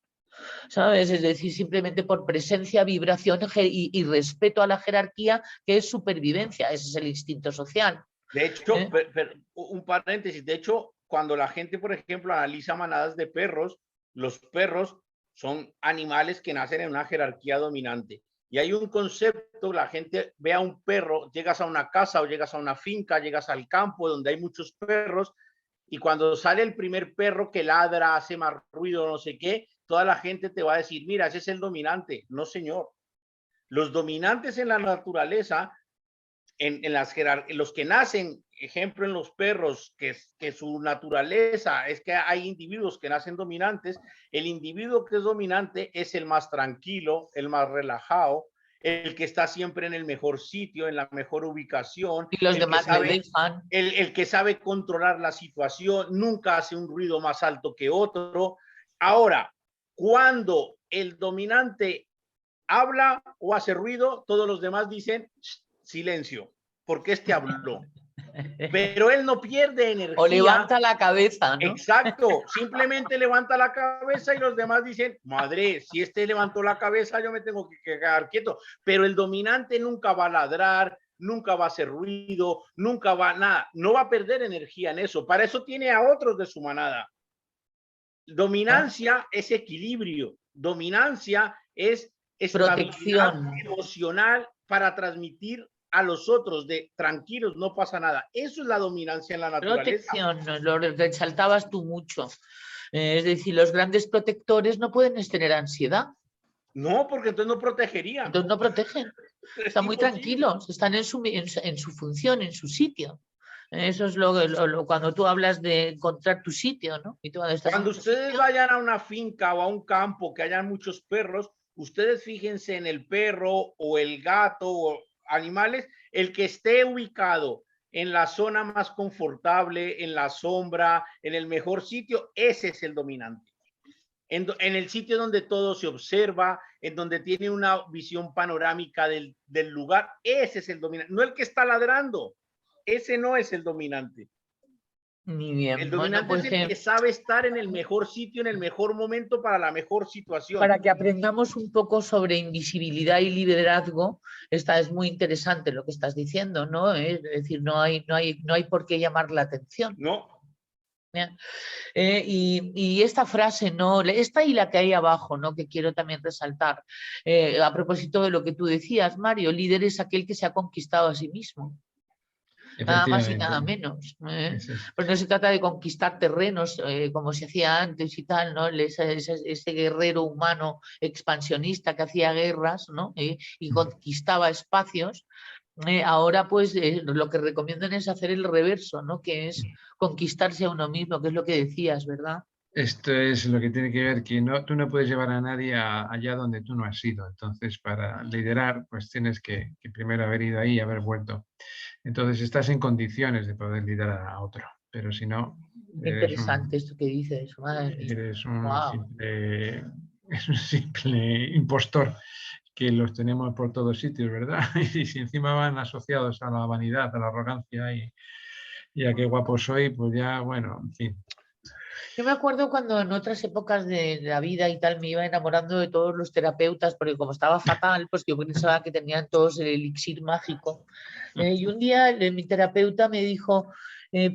S2: ¿Sabes? Es decir, simplemente por presencia, vibración y respeto a la jerarquía, que es supervivencia. Ese es el instinto social.
S3: De hecho, un paréntesis, de hecho, cuando la gente, por ejemplo, analiza manadas de perros, los perros son animales que nacen en una jerarquía dominante. Y hay un concepto, la gente ve a un perro, llegas a una casa o llegas a una finca, llegas al campo donde hay muchos perros, y cuando sale el primer perro que ladra, hace más ruido, no sé qué, toda la gente te va a decir, mira, ese es el dominante. No, señor. Los dominantes en la naturaleza, en los que nacen, ejemplo en los perros, que su naturaleza es que hay individuos que nacen dominantes. El individuo que es dominante es el más tranquilo, el más relajado, el que está siempre en el mejor sitio, en la mejor ubicación,
S2: y los demás le dejan.
S3: El que sabe controlar la situación, nunca hace un ruido más alto que otro. Ahora, cuando el dominante habla o hace ruido, todos los demás dicen silencio, porque este habló. Pero él no pierde energía.
S2: O levanta la cabeza, ¿no?
S3: Exacto, simplemente levanta la cabeza y los demás dicen, madre, si este levantó la cabeza, yo me tengo que quedar quieto. Pero el dominante nunca va a ladrar, nunca va a hacer ruido, nunca va a nada, no va a perder energía en eso. Para eso tiene a otros de su manada. Dominancia es equilibrio, dominancia es estabilidad emocional para transmitir a los otros de tranquilos, no pasa nada. Eso es la dominancia en la naturaleza.
S2: Protección, lo resaltabas tú mucho. Es decir, los grandes protectores no pueden tener ansiedad.
S3: No, porque entonces no protegerían.
S2: Entonces no protegen. Están muy tranquilos, están en su función, en su sitio. Eso es cuando tú hablas de encontrar tu sitio, ¿no? Y
S3: cuando ustedes vayan a una finca o a un campo que hayan muchos perros, ustedes fíjense en el perro o el gato o animales, el que esté ubicado en la zona más confortable, en la sombra, en el mejor sitio, ese es el dominante. En el sitio donde todo se observa, en donde tiene una visión panorámica del lugar, ese es el dominante, no el que está ladrando. Ese no es el dominante.
S2: Ni bien.
S3: El dominante es el que sabe estar en el mejor sitio, en el mejor momento, para la mejor situación.
S2: Para que aprendamos un poco sobre invisibilidad y liderazgo, es muy interesante lo que estás diciendo, ¿no? Es decir, no hay por qué llamar la atención.
S3: No.
S2: Y esta frase, ¿no? Esta y la que hay abajo, ¿no? Que quiero también resaltar. A propósito de lo que tú decías, Mario, líder es aquel que se ha conquistado a sí mismo. Nada más y nada menos. Pues no se trata de conquistar terrenos como se hacía antes y tal, ¿no? Ese guerrero humano expansionista que hacía guerras, ¿no? Y conquistaba espacios. Ahora pues lo que recomiendan es hacer el reverso, ¿no? Que es conquistarse a uno mismo, que es lo que decías, ¿verdad?
S1: Esto es lo que tiene que ver, que tú no puedes llevar a nadie allá donde tú no has ido. Entonces, para liderar, pues tienes que primero haber ido ahí y haber vuelto. Entonces, estás en condiciones de poder liderar a otro. Pero si no...
S2: Interesante esto que dices. Madre mía.
S1: Eres un simple impostor, que los tenemos por todos sitios, ¿verdad? Y si encima van asociados a la vanidad, a la arrogancia y a qué guapo soy, pues ya, bueno, en fin.
S2: Yo me acuerdo cuando en otras épocas de la vida y tal me iba enamorando de todos los terapeutas, porque como estaba fatal, pues yo pensaba que tenían todos el elixir mágico. Y un día mi terapeuta me dijo,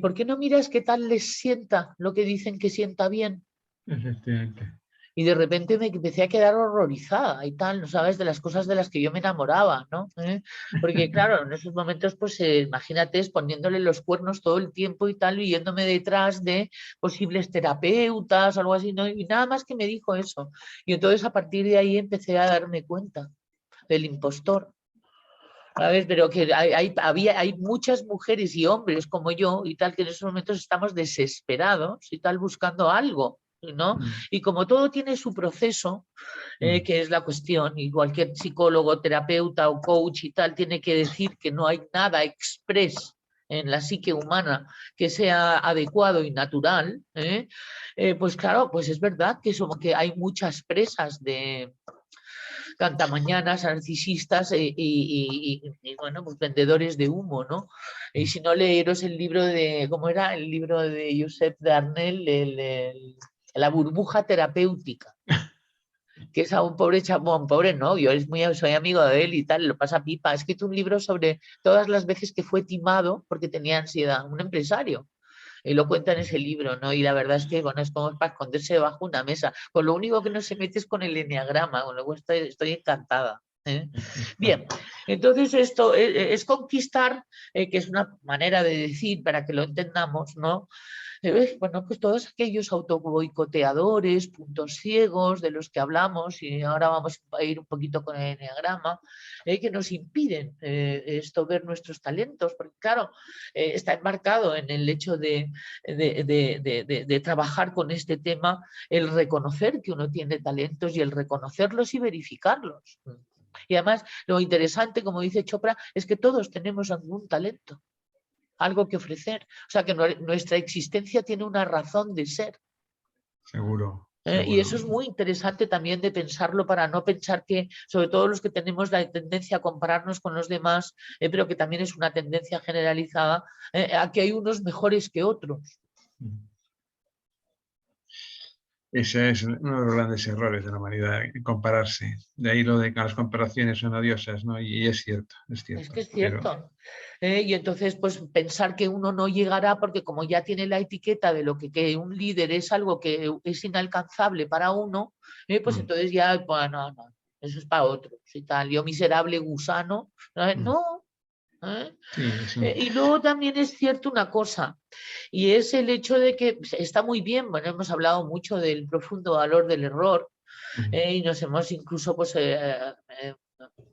S2: ¿por qué no miras qué tal les sienta lo que dicen que sienta bien?
S1: Efectivamente.
S2: Y de repente me empecé a quedar horrorizada y tal, ¿no sabes? De las cosas de las que yo me enamoraba, ¿no? Porque claro, en esos momentos, pues imagínate poniéndole los cuernos todo el tiempo y tal, y yéndome detrás de posibles terapeutas o algo así, ¿no? Y nada más que me dijo eso. Y entonces a partir de ahí empecé a darme cuenta del impostor. ¿Sabes? Pero que hay muchas mujeres y hombres como yo y tal, que en esos momentos estamos desesperados y tal, buscando algo, ¿no? Y como todo tiene su proceso, que es la cuestión, y cualquier psicólogo, terapeuta o coach y tal tiene que decir que no hay nada express en la psique humana que sea adecuado y natural, pues claro, pues es verdad que hay muchas presas de cantamañanas, narcisistas y, bueno, pues vendedores de humo, ¿no? Y si no, leeros el libro de, ¿cómo era? El libro de Josep Darnell, La burbuja terapéutica, que es a un pobre chabón, pobre no, soy amigo de él y tal, lo pasa pipa. Ha escrito un libro sobre todas las veces que fue timado porque tenía ansiedad, un empresario. Y lo cuenta en ese libro, ¿no? Y la verdad es que, bueno, es como para esconderse debajo de una mesa. Pues lo único que no se mete es con el eneagrama, con lo cual estoy encantada. Bien, entonces esto es conquistar, que es una manera de decir, para que lo entendamos, ¿no? Bueno, pues todos aquellos autoboicoteadores, puntos ciegos de los que hablamos, y ahora vamos a ir un poquito con el eneagrama, que nos impiden esto, ver nuestros talentos, porque claro, está enmarcado en el hecho de trabajar con este tema, el reconocer que uno tiene talentos y el reconocerlos y verificarlos. Y además, lo interesante, como dice Chopra, es que todos tenemos algún talento, algo que ofrecer. O sea, que nuestra existencia tiene una razón de ser.
S1: Seguro.
S2: Y eso es muy interesante también de pensarlo, para no pensar que, sobre todo los que tenemos la tendencia a compararnos con los demás, pero que también es una tendencia generalizada, a que hay unos mejores que otros.
S1: Ese es uno de los grandes errores de la humanidad, compararse. De ahí lo de que las comparaciones son odiosas, ¿no? Y es cierto, es cierto.
S2: Es que es cierto. Y entonces, pues pensar que uno no llegará porque como ya tiene la etiqueta de lo que un líder es algo que es inalcanzable para uno, pues entonces ya, bueno, no, eso es para otros y tal. Yo miserable gusano, no.
S1: Sí, sí.
S2: Y luego también es cierto una cosa, y es el hecho de que está muy bien, bueno, hemos hablado mucho del profundo valor del error, y nos hemos incluso, pues,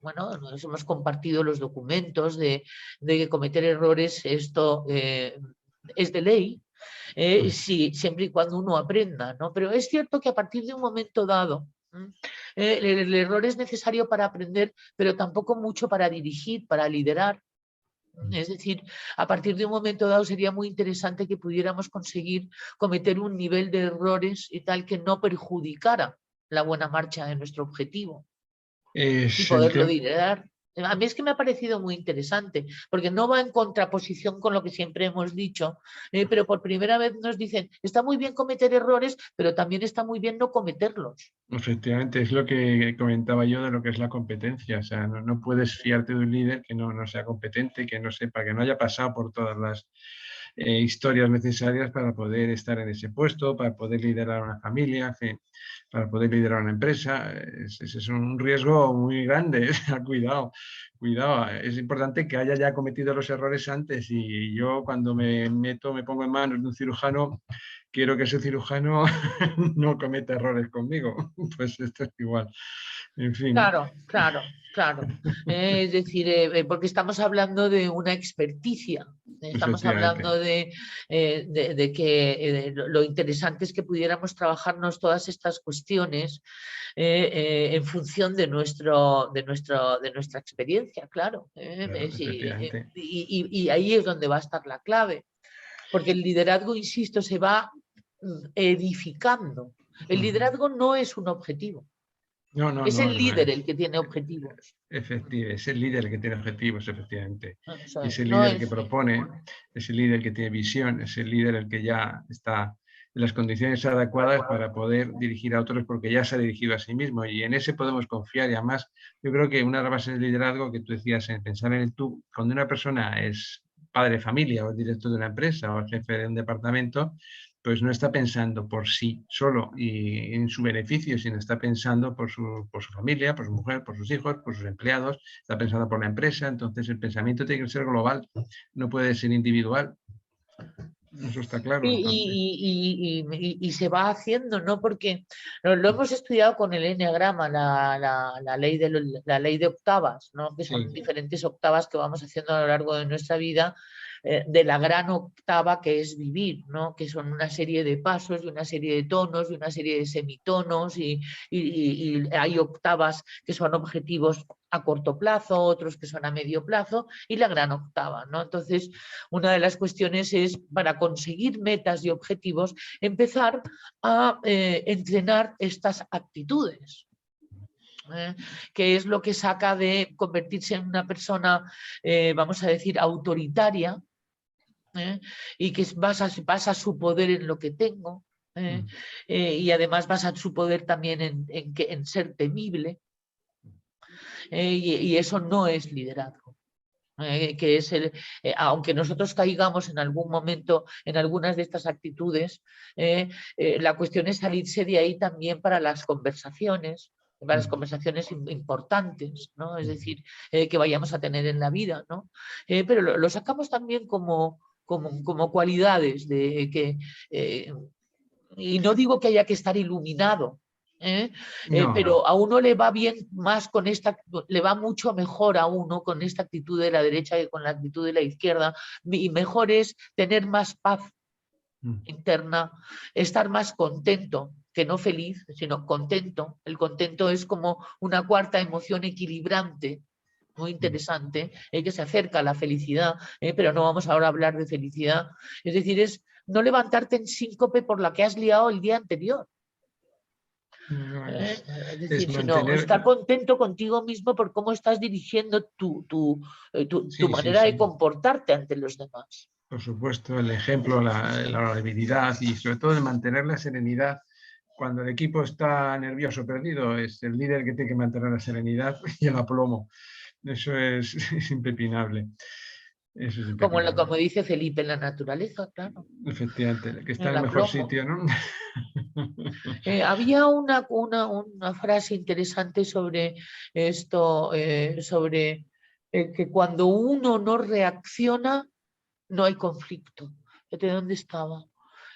S2: bueno, nos hemos compartido los documentos de que cometer errores, esto es de ley, sí, siempre y cuando uno aprenda, ¿no? Pero es cierto que a partir de un momento dado, el error es necesario para aprender, pero tampoco mucho para dirigir, para liderar. Es decir, a partir de un momento dado sería muy interesante que pudiéramos conseguir cometer un nivel de errores y tal que no perjudicara la buena marcha de nuestro objetivo y poderlo liderar. A mí es que me ha parecido muy interesante, porque no va en contraposición con lo que siempre hemos dicho, pero por primera vez nos dicen, está muy bien cometer errores, pero también está muy bien no cometerlos.
S1: Efectivamente, es lo que comentaba yo de lo que es la competencia. O sea, no puedes fiarte de un líder que no sea competente, que no sepa, que no haya pasado por todas las historias necesarias para poder estar en ese puesto, para poder liderar una familia, para poder liderar una empresa. Es un riesgo muy grande. Cuidado, cuidado. Es importante que haya ya cometido los errores antes, y yo cuando me pongo en manos de un cirujano, quiero que ese cirujano no cometa errores conmigo. Pues esto es igual. En fin.
S2: Claro, claro, claro. Es decir, porque estamos hablando de una experticia. Estamos hablando de que lo interesante es que pudiéramos trabajarnos todas estas cuestiones en función de nuestra experiencia, claro. Y ahí es donde va a estar la clave. Porque el liderazgo, insisto, se va edificando. El liderazgo no es un objetivo. Es el líder el que tiene objetivos.
S1: Efectivamente, es el líder el que tiene objetivos, efectivamente. Es el
S2: No
S1: líder que propone, es el líder que tiene visión, es el líder el que ya está en las condiciones adecuadas para poder dirigir a otros, porque ya se ha dirigido a sí mismo, y en ese podemos confiar. Y además, yo creo que una de las bases del liderazgo que tú decías, en pensar en el tú, cuando una persona es padre de familia o director de una empresa o jefe de un departamento, pues no está pensando por sí solo y en su beneficio, sino está pensando por su familia, por su mujer, por sus hijos, por sus empleados, está pensando por la empresa. Entonces el pensamiento tiene que ser global, no puede ser individual. Eso está claro.
S2: Y se va haciendo, ¿no? Porque lo hemos estudiado con el eneagrama, la ley de octavas, ¿no? Que son diferentes octavas que vamos haciendo a lo largo de nuestra vida, de la gran octava que es vivir, ¿no? Que son una serie de pasos y una serie de tonos y una serie de semitonos, y hay octavas que son objetivos a corto plazo, otros que son a medio plazo y la gran octava, ¿no? Entonces, una de las cuestiones es, para conseguir metas y objetivos, empezar a entrenar estas actitudes. Que es lo que saca de convertirse en una persona, vamos a decir, autoritaria, y que basa su poder en lo que tengo, y además basa su poder también en ser temible, y eso no es liderazgo. Que es aunque nosotros caigamos en algún momento en algunas de estas actitudes, la cuestión es salirse de ahí también para las conversaciones importantes, ¿no? Es decir, que vayamos a tener en la vida, ¿no? Pero lo sacamos también como cualidades de que, y no digo que haya que estar iluminado, pero a uno le va bien más con le va mucho mejor a uno con esta actitud de la derecha que con la actitud de la izquierda, y mejor es tener más paz interna, estar más contento, que no feliz, sino contento. El contento es como una cuarta emoción equilibrante, muy interesante, que se acerca a la felicidad, pero no vamos ahora a hablar de felicidad. Es decir, es no levantarte en síncope por la que has liado el día anterior. Es decir, sino estar contento contigo mismo por cómo estás dirigiendo tu manera de comportarte ante los demás.
S1: Por supuesto, el ejemplo, la habilidad y sobre todo de mantener la serenidad. Cuando el equipo está nervioso, perdido, es el líder que tiene que mantener la serenidad y el aplomo. Eso es impepinable. Eso es impepinable.
S2: Como dice Felipe, en la naturaleza, claro.
S1: Efectivamente, que está en el mejor sitio, ¿no?
S2: Había una frase interesante sobre esto, sobre que cuando uno no reacciona, no hay conflicto. ¿De dónde estaba?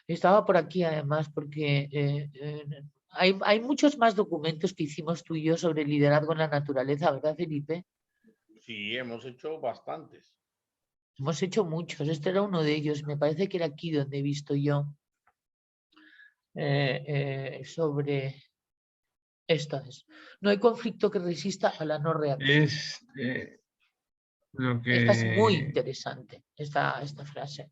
S2: Estaba por aquí, además, porque hay muchos más documentos que hicimos tú y yo sobre liderazgo en la naturaleza, ¿verdad, Felipe?
S3: Sí, hemos hecho bastantes.
S2: Hemos hecho muchos. Este era uno de ellos. Me parece que era aquí donde he visto yo sobre esto. No hay conflicto que resista a la no reacción. Esta es muy interesante, esta frase.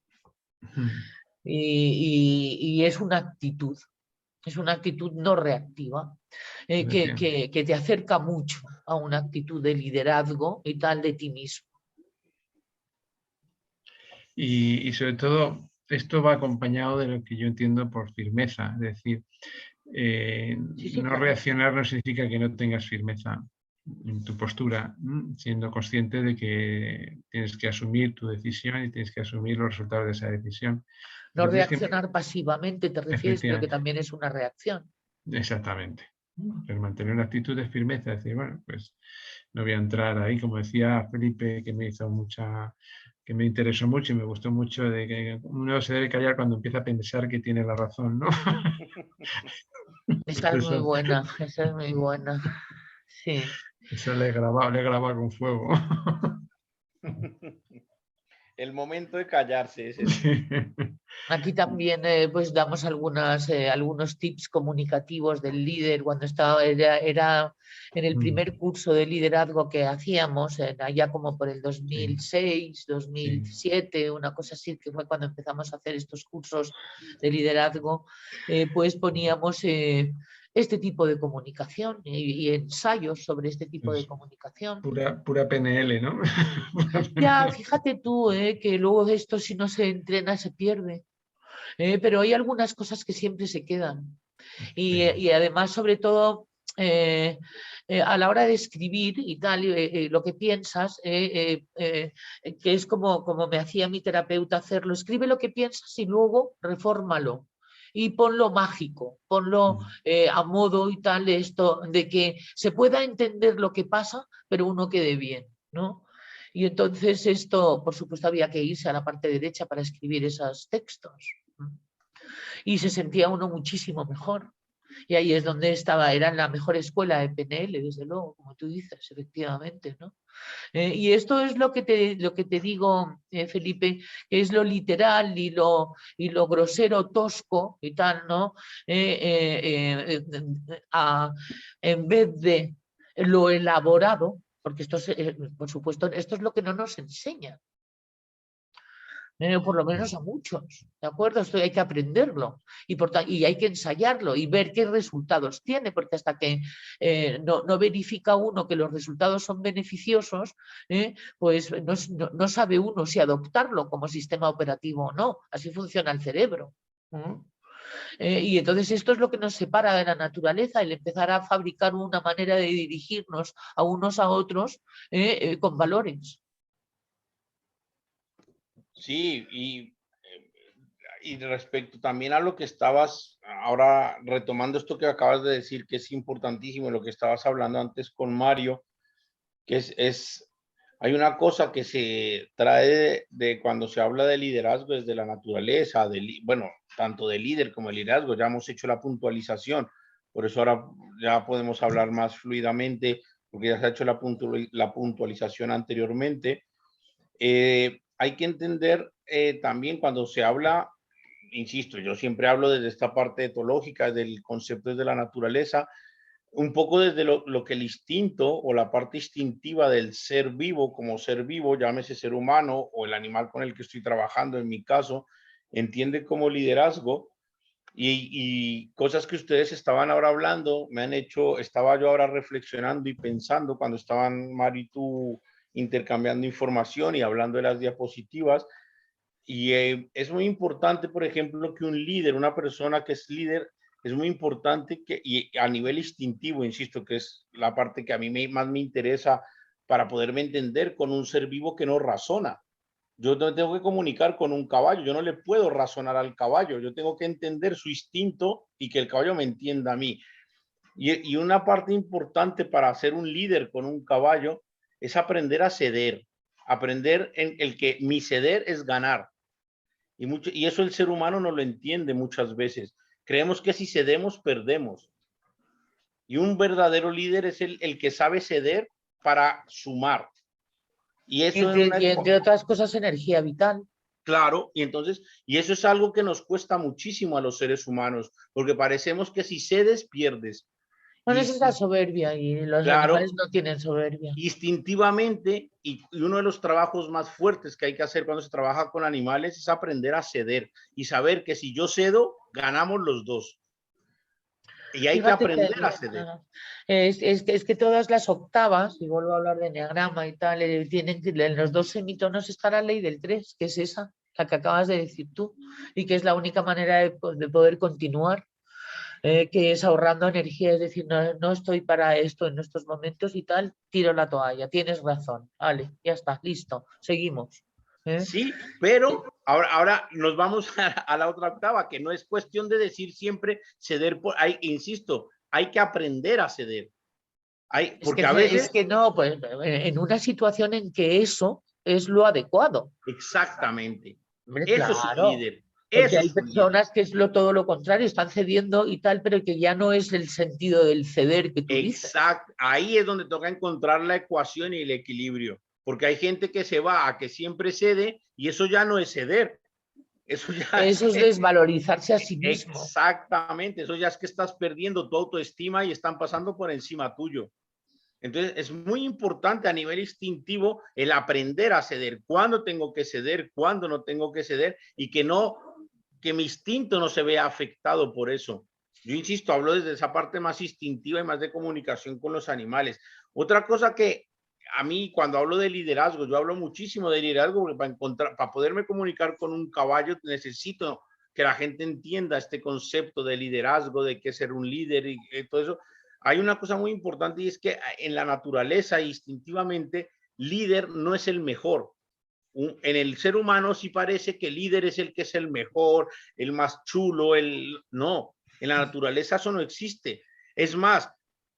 S2: Y es una actitud. Es una actitud no reactiva, que te acerca mucho a una actitud de liderazgo y tal de ti mismo.
S1: Y sobre todo, esto va acompañado de lo que yo entiendo por firmeza. Es decir, no reaccionar no significa que no tengas firmeza en tu postura, siendo consciente de que tienes que asumir tu decisión y tienes que asumir los resultados de esa decisión.
S2: No reaccionar pasivamente, te refieres, pero que también es una reacción.
S1: Exactamente. Pero mantener una actitud de firmeza, decir, bueno, pues no voy a entrar ahí, como decía Felipe, que me interesó mucho y me gustó mucho, de que uno se debe callar cuando empieza a pensar que tiene la razón, ¿no?
S2: Esa es muy buena, esa es muy buena. Sí.
S1: Eso le he grabado con fuego.
S3: El momento de callarse es ese.
S2: Aquí también pues damos algunos tips comunicativos del líder cuando era en el primer curso de liderazgo que hacíamos, allá como por el 2006, 2007, una cosa así, que fue cuando empezamos a hacer estos cursos de liderazgo, pues poníamos este tipo de comunicación y ensayos sobre este tipo de comunicación.
S1: Pura PNL, ¿no?
S2: Ya, fíjate tú, que luego de esto, si no se entrena, se pierde. Pero hay algunas cosas que siempre se quedan. Y además, sobre todo, a la hora de escribir y tal, lo que piensas, que es como me hacía mi terapeuta hacerlo, escribe lo que piensas y luego refórmalo. Y ponlo mágico, ponlo a modo y tal, esto, de que se pueda entender lo que pasa, pero uno quede bien, ¿no? Y entonces esto, por supuesto, había que irse a la parte derecha para escribir esos textos. Y se sentía uno muchísimo mejor. Y ahí es donde era la mejor escuela de PNL, desde luego, como tú dices, efectivamente, ¿no? Y esto es lo que te digo, Felipe, que es lo literal y lo grosero, tosco y tal, ¿no? En vez de lo elaborado, porque esto es, por supuesto, esto es lo que no nos enseñan. Por lo menos a muchos, ¿de acuerdo? Esto hay que aprenderlo y hay que ensayarlo y ver qué resultados tiene, porque hasta que no verifica uno que los resultados son beneficiosos, pues no sabe uno si adoptarlo como sistema operativo o no. Así funciona el cerebro. Y entonces esto es lo que nos separa de la naturaleza, el empezar a fabricar una manera de dirigirnos a unos a otros con valores.
S3: Sí, y respecto también a lo que estabas ahora retomando esto que acabas de decir, que es importantísimo, lo que estabas hablando antes con Mario, que hay una cosa que se trae de cuando se habla de liderazgo desde la naturaleza, bueno, tanto de líder como de liderazgo, ya hemos hecho la puntualización, por eso ahora ya podemos hablar más fluidamente, porque ya se ha hecho la puntualización anteriormente. Hay que entender también cuando se habla, insisto, yo siempre hablo desde esta parte etológica, del concepto de la naturaleza, un poco desde lo que el instinto o la parte instintiva del ser vivo, como ser vivo, llámese ser humano o el animal con el que estoy trabajando, en mi caso, entiende como liderazgo. Y cosas que ustedes estaban ahora hablando, estaba yo ahora reflexionando y pensando cuando estaban Mari y tú intercambiando información y hablando de las diapositivas. Y es muy importante, por ejemplo, que un líder, una persona que es líder, es muy importante y a nivel instintivo, insisto, que es la parte que a mí más me interesa para poderme entender con un ser vivo que no razona. Yo no tengo que comunicar con un caballo, yo no le puedo razonar al caballo, yo tengo que entender su instinto y que el caballo me entienda a mí. Y una parte importante para ser un líder con un caballo es aprender a ceder, aprender en el que mi ceder es ganar. Y eso el ser humano no lo entiende muchas veces. Creemos que si cedemos, perdemos. Y un verdadero líder es el que sabe ceder para sumar. Y eso
S2: entre otras cosas, energía vital.
S3: Claro, y eso es algo que nos cuesta muchísimo a los seres humanos, porque parecemos que si cedes, pierdes.
S2: Bueno, esa es la soberbia y los animales no tienen soberbia.
S3: Instintivamente, y uno de los trabajos más fuertes que hay que hacer cuando se trabaja con animales es aprender a ceder y saber que si yo cedo, ganamos los dos. Y hay que aprender a ceder.
S2: Es que todas las octavas, y vuelvo a hablar de enneagrama y tal, tienen en los dos semitonos está la ley del 3, que es esa, la que acabas de decir tú, y que es la única manera de poder continuar, que es ahorrando energía, es decir, no estoy para esto en estos momentos y tal, tiro la toalla, tienes razón, vale, ya está, listo, seguimos.
S3: Sí, pero ahora nos vamos a la otra octava, que no es cuestión de decir siempre ceder, insisto, hay que aprender a ceder. Porque a veces...
S2: Es que no, pues en una situación en que eso es lo adecuado.
S3: Exactamente.
S2: Hombre,
S3: Eso es un
S2: claro.
S3: líder.
S2: Porque
S3: Eso
S2: hay
S3: es un líder.
S2: personas que es todo lo contrario, están cediendo y tal, pero que ya no es el sentido del ceder que tú dices.
S3: Exacto. Ahí es donde toca encontrar la ecuación y el equilibrio. Porque hay gente que se va a que siempre cede y eso ya no es ceder. Eso ya
S2: eso es desvalorizarse a sí mismo.
S3: Exactamente. Eso ya es que estás perdiendo tu autoestima y están pasando por encima tuyo. Entonces, es muy importante a nivel instintivo el aprender a ceder, cuándo tengo que ceder, cuándo no tengo que ceder y que mi instinto no se vea afectado por eso. Yo insisto, hablo desde esa parte más instintiva y más de comunicación con los animales. Otra cosa que a mí cuando hablo de liderazgo, yo hablo muchísimo de liderazgo porque para poderme comunicar con un caballo necesito que la gente entienda este concepto de liderazgo, de qué ser un líder y todo eso. Hay una cosa muy importante y es que en la naturaleza instintivamente líder no es el mejor. En el ser humano sí parece que el líder es el que es el mejor, el más chulo, no, en la naturaleza eso no existe. Es más,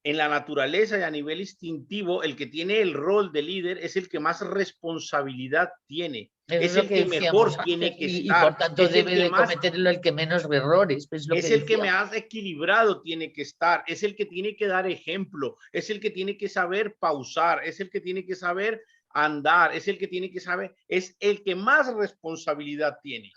S3: en la naturaleza y a nivel instintivo, el que tiene el rol de líder es el que más responsabilidad tiene. Es el que mejor tiene que estar.
S2: Y por tanto debe de cometerlo el que menos errores.
S3: Es el que más equilibrado tiene que estar, es el que tiene que dar ejemplo, es el que tiene que saber pausar, es el que tiene que saber andar, es el que tiene que saber, es el que más responsabilidad tiene.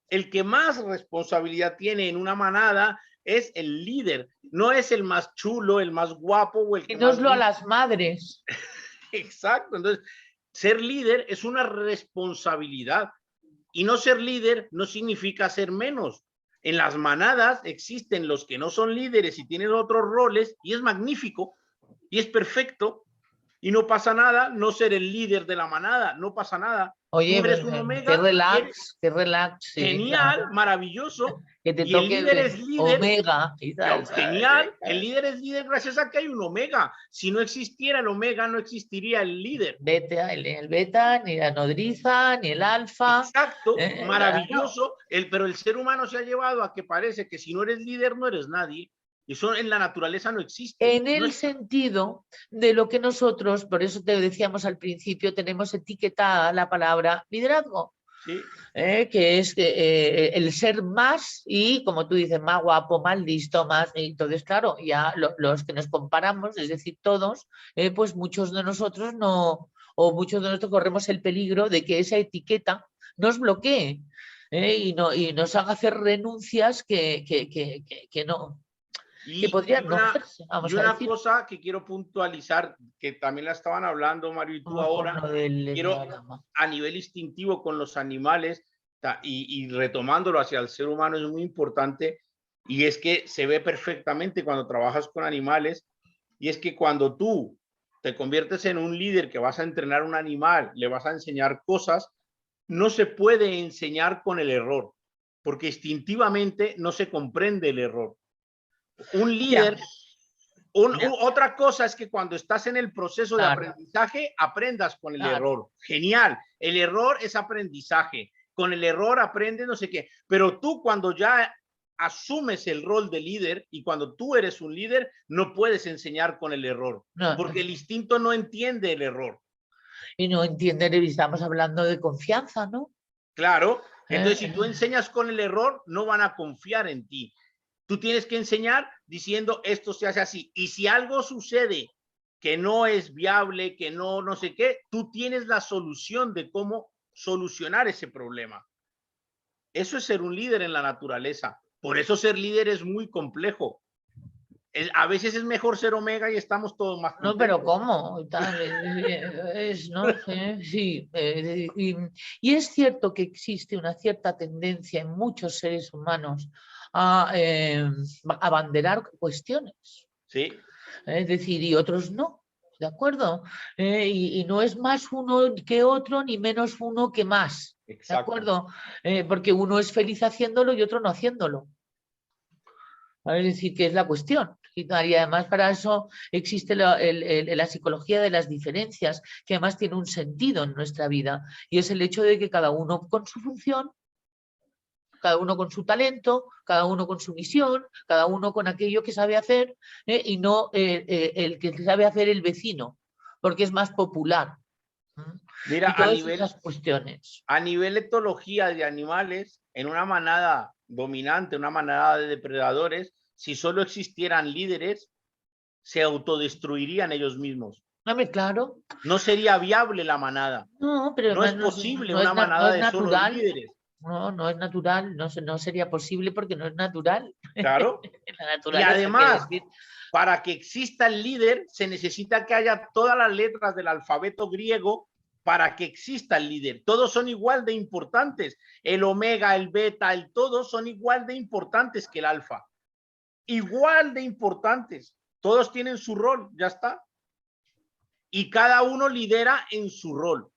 S3: El que más responsabilidad tiene en una manada es el líder, no es el más chulo, el más guapo o el que
S2: Y no es
S3: más...
S2: lo a las madres.
S3: Exacto, entonces ser líder es una responsabilidad y no ser líder no significa ser menos. En las manadas existen los que no son líderes y tienen otros roles y es magnífico y es perfecto y no pasa nada no ser el líder de la manada, no pasa nada.
S2: Oye,
S3: Tú eres un
S2: qué
S3: omega y eres
S2: relax, sí,
S3: genial,
S2: claro.
S3: maravilloso,
S2: Que te
S3: y el
S2: toque
S3: líder es líder.
S2: omega y tal, ¿sabes?
S3: Genial, el líder es líder gracias a que hay un omega. Si no existiera el omega, no existiría el líder.
S2: Beta, el beta, ni la nodriza, ni el alfa.
S3: Exacto,
S2: Claro.
S3: maravilloso, pero el ser humano se ha llevado a que parece que si no eres líder, no eres nadie. Eso en la naturaleza no existe.
S2: En el sentido de lo que nosotros, por eso te decíamos al principio, tenemos etiquetada la palabra liderazgo.
S3: Sí.
S2: Que es el ser más y, como tú dices, más guapo, más listo, más... Entonces, claro, ya los que nos comparamos, es decir, todos, pues muchos de nosotros no, o muchos de nosotros corremos el peligro de que esa etiqueta nos bloquee y nos haga hacer renuncias que no, que podrían no hacerse,
S3: Y
S2: vamos a
S3: una
S2: decir.
S3: cosa que quiero puntualizar, que también la estaban hablando Mario y tú
S2: Vamos con
S3: ahora,
S2: lo del
S3: quiero
S2: enneagrama.
S3: a nivel instintivo con los animales y retomándolo hacia el ser humano es muy importante, y es que se ve perfectamente cuando trabajas con animales, y es que cuando tú te conviertes en un líder que vas a entrenar un animal, le vas a enseñar cosas, no se puede enseñar con el error, porque instintivamente no se comprende el error. Un líder, otra cosa es que cuando estás en el proceso de aprendizaje, aprendas con el error. Genial, el error es aprendizaje. Con el error aprendes no sé qué, pero tú cuando ya asumes el rol de líder y cuando tú eres un líder, no puedes enseñar con el error, porque el instinto no entiende el error.
S2: Y no entienden, estamos hablando de confianza, ¿no?
S3: Claro, entonces si tú enseñas con el error, no van a confiar en ti. Tú tienes que enseñar diciendo esto se hace así. Y si algo sucede que no es viable, que no sé qué, tú tienes la solución de cómo solucionar ese problema. Eso es ser un líder en la naturaleza. Por eso ser líder es muy complejo. A veces es mejor ser omega y estamos todos más contentos.
S2: No, pero ¿cómo? ¿No? Sí. Y es cierto que existe una cierta tendencia en muchos seres humanos a abanderar cuestiones.
S3: Sí.
S2: Es decir, y otros no. ¿De acuerdo? Y no es más uno que otro, ni menos uno que más.
S3: Exacto.
S2: ¿De acuerdo? Porque uno es feliz haciéndolo y otro no haciéndolo. Es decir, que es la cuestión. Y además para eso existe la psicología de las diferencias, que además tiene un sentido en nuestra vida. Y es el hecho de que cada uno con su función, cada uno con su talento, cada uno con su misión, cada uno con aquello que sabe hacer, y no el que sabe hacer el vecino, porque es más popular.
S3: Mira,
S2: y todas esas cuestiones.
S3: A nivel etología de animales, en una manada dominante, una manada de depredadores, si solo existieran líderes, se autodestruirían ellos mismos.
S2: Claro.
S3: No sería viable la manada.
S2: No, pero
S3: no es posible una manada de solo líderes.
S2: No es natural, no sería posible porque no es natural.
S3: Claro. Y además, para que exista el líder, se necesita que haya todas las letras del alfabeto griego para que exista el líder. Todos son igual de importantes. El omega, el beta, el todo son igual de importantes que el alfa. Igual de importantes. Todos tienen su rol, ya está. Y cada uno lidera en su rol.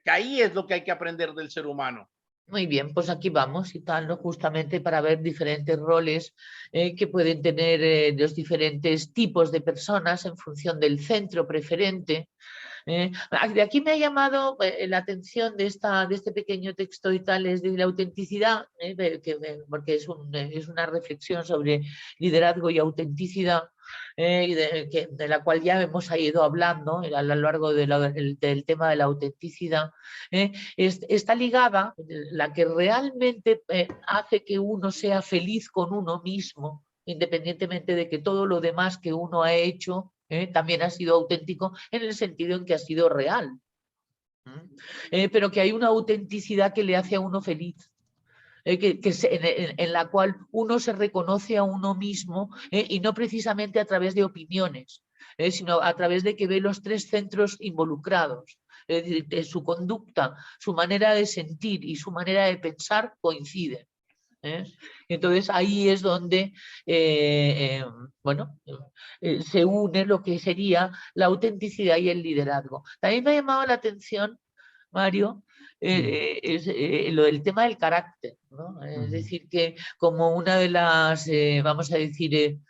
S3: Que ahí es lo que hay que aprender del ser humano.
S2: Muy bien, pues aquí vamos y tal, ¿no? Justamente para ver diferentes roles que pueden tener los diferentes tipos de personas en función del centro preferente. De aquí me ha llamado la atención de este pequeño texto y tal, es de la autenticidad, porque es una reflexión sobre liderazgo y autenticidad, de la cual ya hemos ido hablando a lo largo del tema de la autenticidad. Está ligada, la que realmente hace que uno sea feliz con uno mismo, independientemente de que todo lo demás que uno ha hecho también ha sido auténtico en el sentido en que ha sido real. Pero que hay una autenticidad que le hace a uno feliz. en la cual uno se reconoce a uno mismo y no precisamente a través de opiniones, sino a través de que ve los tres centros involucrados. Es decir, de su conducta, su manera de sentir y su manera de pensar coinciden. Entonces ahí es donde se une lo que sería la autenticidad y el liderazgo. También me ha llamado la atención, Mario, lo del tema del carácter, ¿no? Es decir, que como una de las, vamos a decir,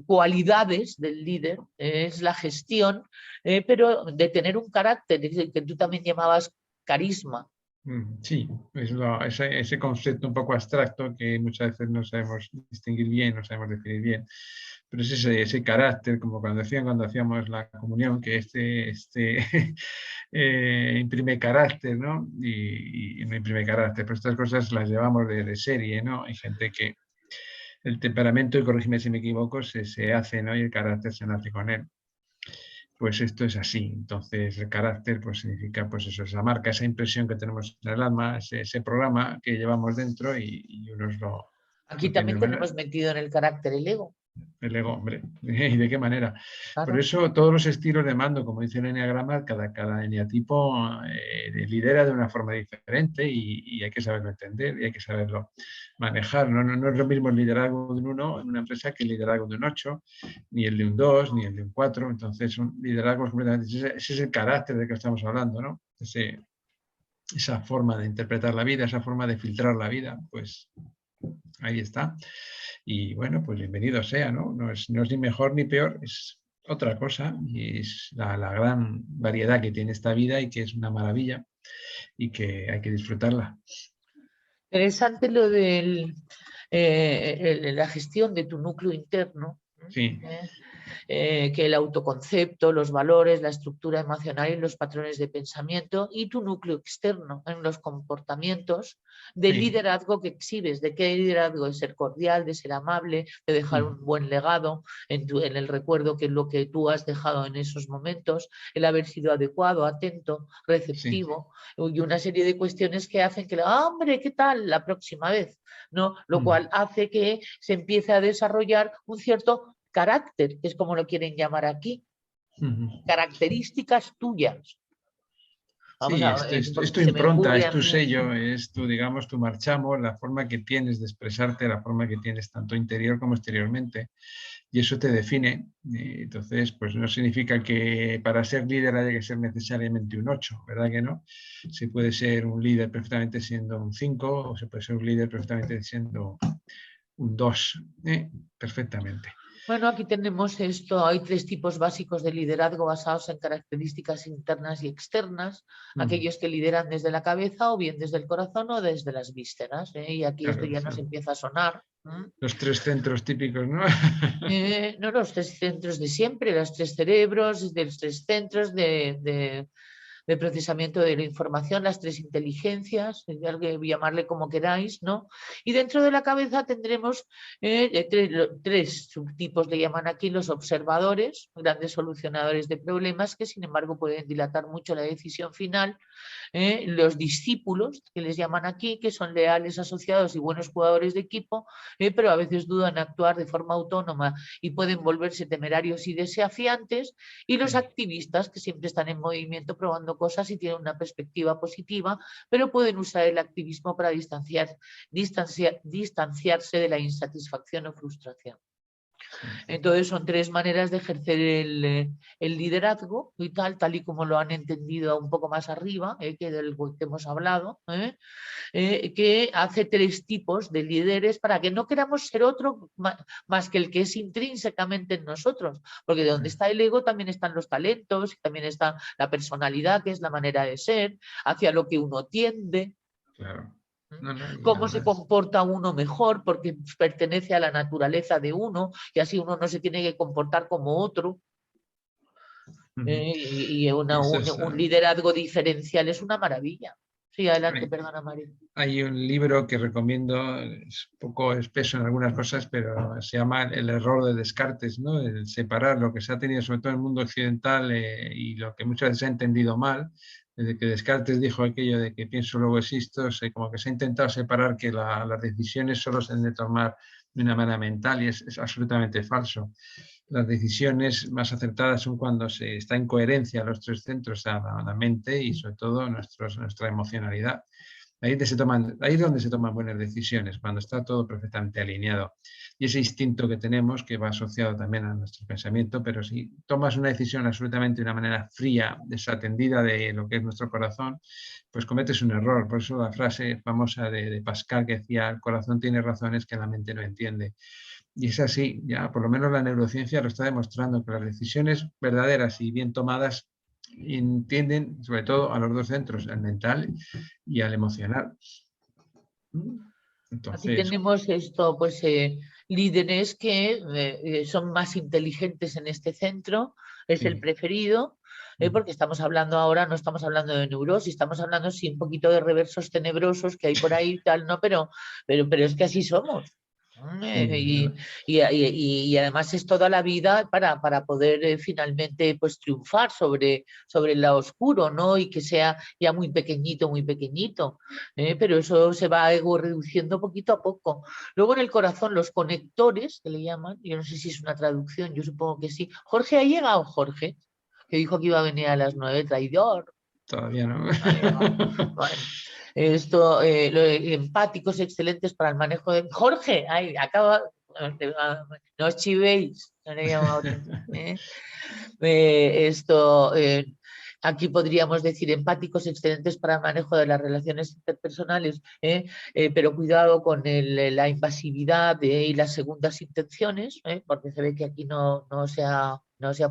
S2: cualidades del líder es la gestión, pero de tener un carácter, es decir, que tú también llamabas carisma.
S1: Sí, ese concepto un poco abstracto que muchas veces no sabemos distinguir bien, no sabemos definir bien, pero es ese carácter, como cuando hacíamos la comunión, que imprime carácter, ¿no? Y no imprime carácter, pero estas cosas las llevamos de serie, ¿no? Hay gente que el temperamento, y corrígeme si me equivoco, se hace, ¿no? Y el carácter se nace con él. Pues esto es así. Entonces el carácter pues significa pues eso, esa marca, esa impresión que tenemos en el alma, ese programa que llevamos dentro y unos
S2: Aquí también tenemos metido en el carácter el ego.
S1: El ego, hombre. ¿Y de qué manera?
S2: Claro.
S1: Por eso todos los estilos de mando, como dice el eneagrama, cada eneatipo lidera de una forma diferente y hay que saberlo entender y hay que saberlo manejar. No es lo mismo el liderazgo de un 1 en una empresa que el liderazgo de un 8, ni el de un 2, ni el de un 4. Entonces son liderazgos completamente... Ese es el carácter de que estamos hablando, ¿no? Esa forma de interpretar la vida, esa forma de filtrar la vida, pues ahí está. Y bueno, pues bienvenido sea, ¿no? No es ni mejor ni peor, es otra cosa y es la gran variedad que tiene esta vida y que es una maravilla y que hay que disfrutarla.
S2: Interesante lo de la gestión de tu núcleo interno.
S1: Sí.
S2: Que el autoconcepto, los valores, la estructura emocional y los patrones de pensamiento y tu núcleo externo en los comportamientos del liderazgo que exhibes, de qué liderazgo, de ser cordial, de ser amable, de dejar un buen legado en el recuerdo que es lo que tú has dejado en esos momentos, el haber sido adecuado, atento, receptivo y una serie de cuestiones que hacen que, hombre, ¿qué tal la próxima vez? ¿No? Lo cual hace que se empiece a desarrollar un cierto carácter, que es como lo quieren llamar aquí, características tuyas.
S1: Vamos es tu impronta, es tu sello, es tu, digamos, tu marchamo, la forma que tienes de expresarte, la forma que tienes tanto interior como exteriormente, y eso te define. Entonces, pues no significa que para ser líder haya que ser necesariamente un 8, ¿verdad que no? Se puede ser un líder perfectamente siendo un 5 o se puede ser un líder perfectamente siendo un 2, perfectamente.
S2: Bueno, aquí tenemos esto, hay 3 tipos básicos de liderazgo basados en características internas y externas, aquellos que lideran desde la cabeza o bien desde el corazón o desde las vísceras, y aquí claro, esto ya nos empieza a sonar.
S1: Los 3 centros típicos, ¿no?
S2: No, los 3 centros de siempre, los 3 cerebros, los 3 centros de procesamiento de la información, las 3 inteligencias, llamarle como queráis, ¿no? Y dentro de la cabeza tendremos 3 subtipos, le llaman aquí los observadores, grandes solucionadores de problemas que sin embargo pueden dilatar mucho la decisión final, los discípulos, que les llaman aquí, que son leales, asociados y buenos jugadores de equipo, pero a veces dudan actuar de forma autónoma y pueden volverse temerarios y desafiantes, y los activistas, que siempre están en movimiento probando cosas y tienen una perspectiva positiva, pero pueden usar el activismo para distanciarse de la insatisfacción o frustración. Entonces son 3 maneras de ejercer el liderazgo y tal y como lo han entendido un poco más arriba, que del que hemos hablado, que hace 3 tipos de líderes para que no queramos ser otro más que el que es intrínsecamente en nosotros, porque de donde está el ego también están los talentos, también está la personalidad, que es la manera de ser, hacia lo que uno tiende.
S1: Claro.
S2: Cómo se comporta uno mejor porque pertenece a la naturaleza de uno y así uno no se tiene que comportar como otro. Y un liderazgo diferencial es una maravilla. Sí, adelante, perdona, María.
S1: Hay un libro que recomiendo, es un poco espeso en algunas cosas, pero se llama El error de Descartes, ¿no? El separar lo que se ha tenido, sobre todo en el mundo occidental, y lo que muchas veces se ha entendido mal, Desde que Descartes dijo aquello de que pienso luego existo, como que se ha intentado separar que las decisiones solo se deben de tomar de una manera mental y es absolutamente falso. Las decisiones más acertadas son cuando se está en coherencia los tres centros, la mente y sobre todo nuestra emocionalidad. Ahí es donde se toman buenas decisiones, cuando está todo perfectamente alineado. Y ese instinto que tenemos, que va asociado también a nuestro pensamiento, pero si tomas una decisión absolutamente de una manera fría, desatendida de lo que es nuestro corazón, pues cometes un error. Por eso la frase famosa de Pascal que decía, el corazón tiene razones que la mente no entiende. Y es así, ya por lo menos la neurociencia lo está demostrando, que las decisiones verdaderas y bien tomadas entienden sobre todo a los dos centros, al mental y al emocional.
S2: Aquí
S1: Entonces,
S2: tenemos esto, pues líderes que son más inteligentes en este centro, es
S1: sí.
S2: el preferido, porque estamos hablando ahora, no estamos hablando de neurosis, estamos hablando sí un poquito de reversos tenebrosos que hay por ahí y tal, ¿no? Pero es que así somos. Y además es toda la vida para poder finalmente pues triunfar sobre lo oscuro, ¿no? Y que sea ya muy pequeñito, pero eso se va reduciendo poquito a poco. Luego en el corazón los conectores, que le llaman, yo no sé si es una traducción, yo supongo que sí. Jorge, ¿ha llegado Jorge? Que dijo que iba a venir a las 9, traidor.
S1: Todavía no.
S2: Bueno, esto, empáticos excelentes para el manejo de... Jorge, ay, acaba... No os chivéis. Aquí podríamos decir empáticos excelentes para el manejo de las relaciones interpersonales, pero cuidado con la invasividad y las segundas intenciones, porque se ve que aquí no se ha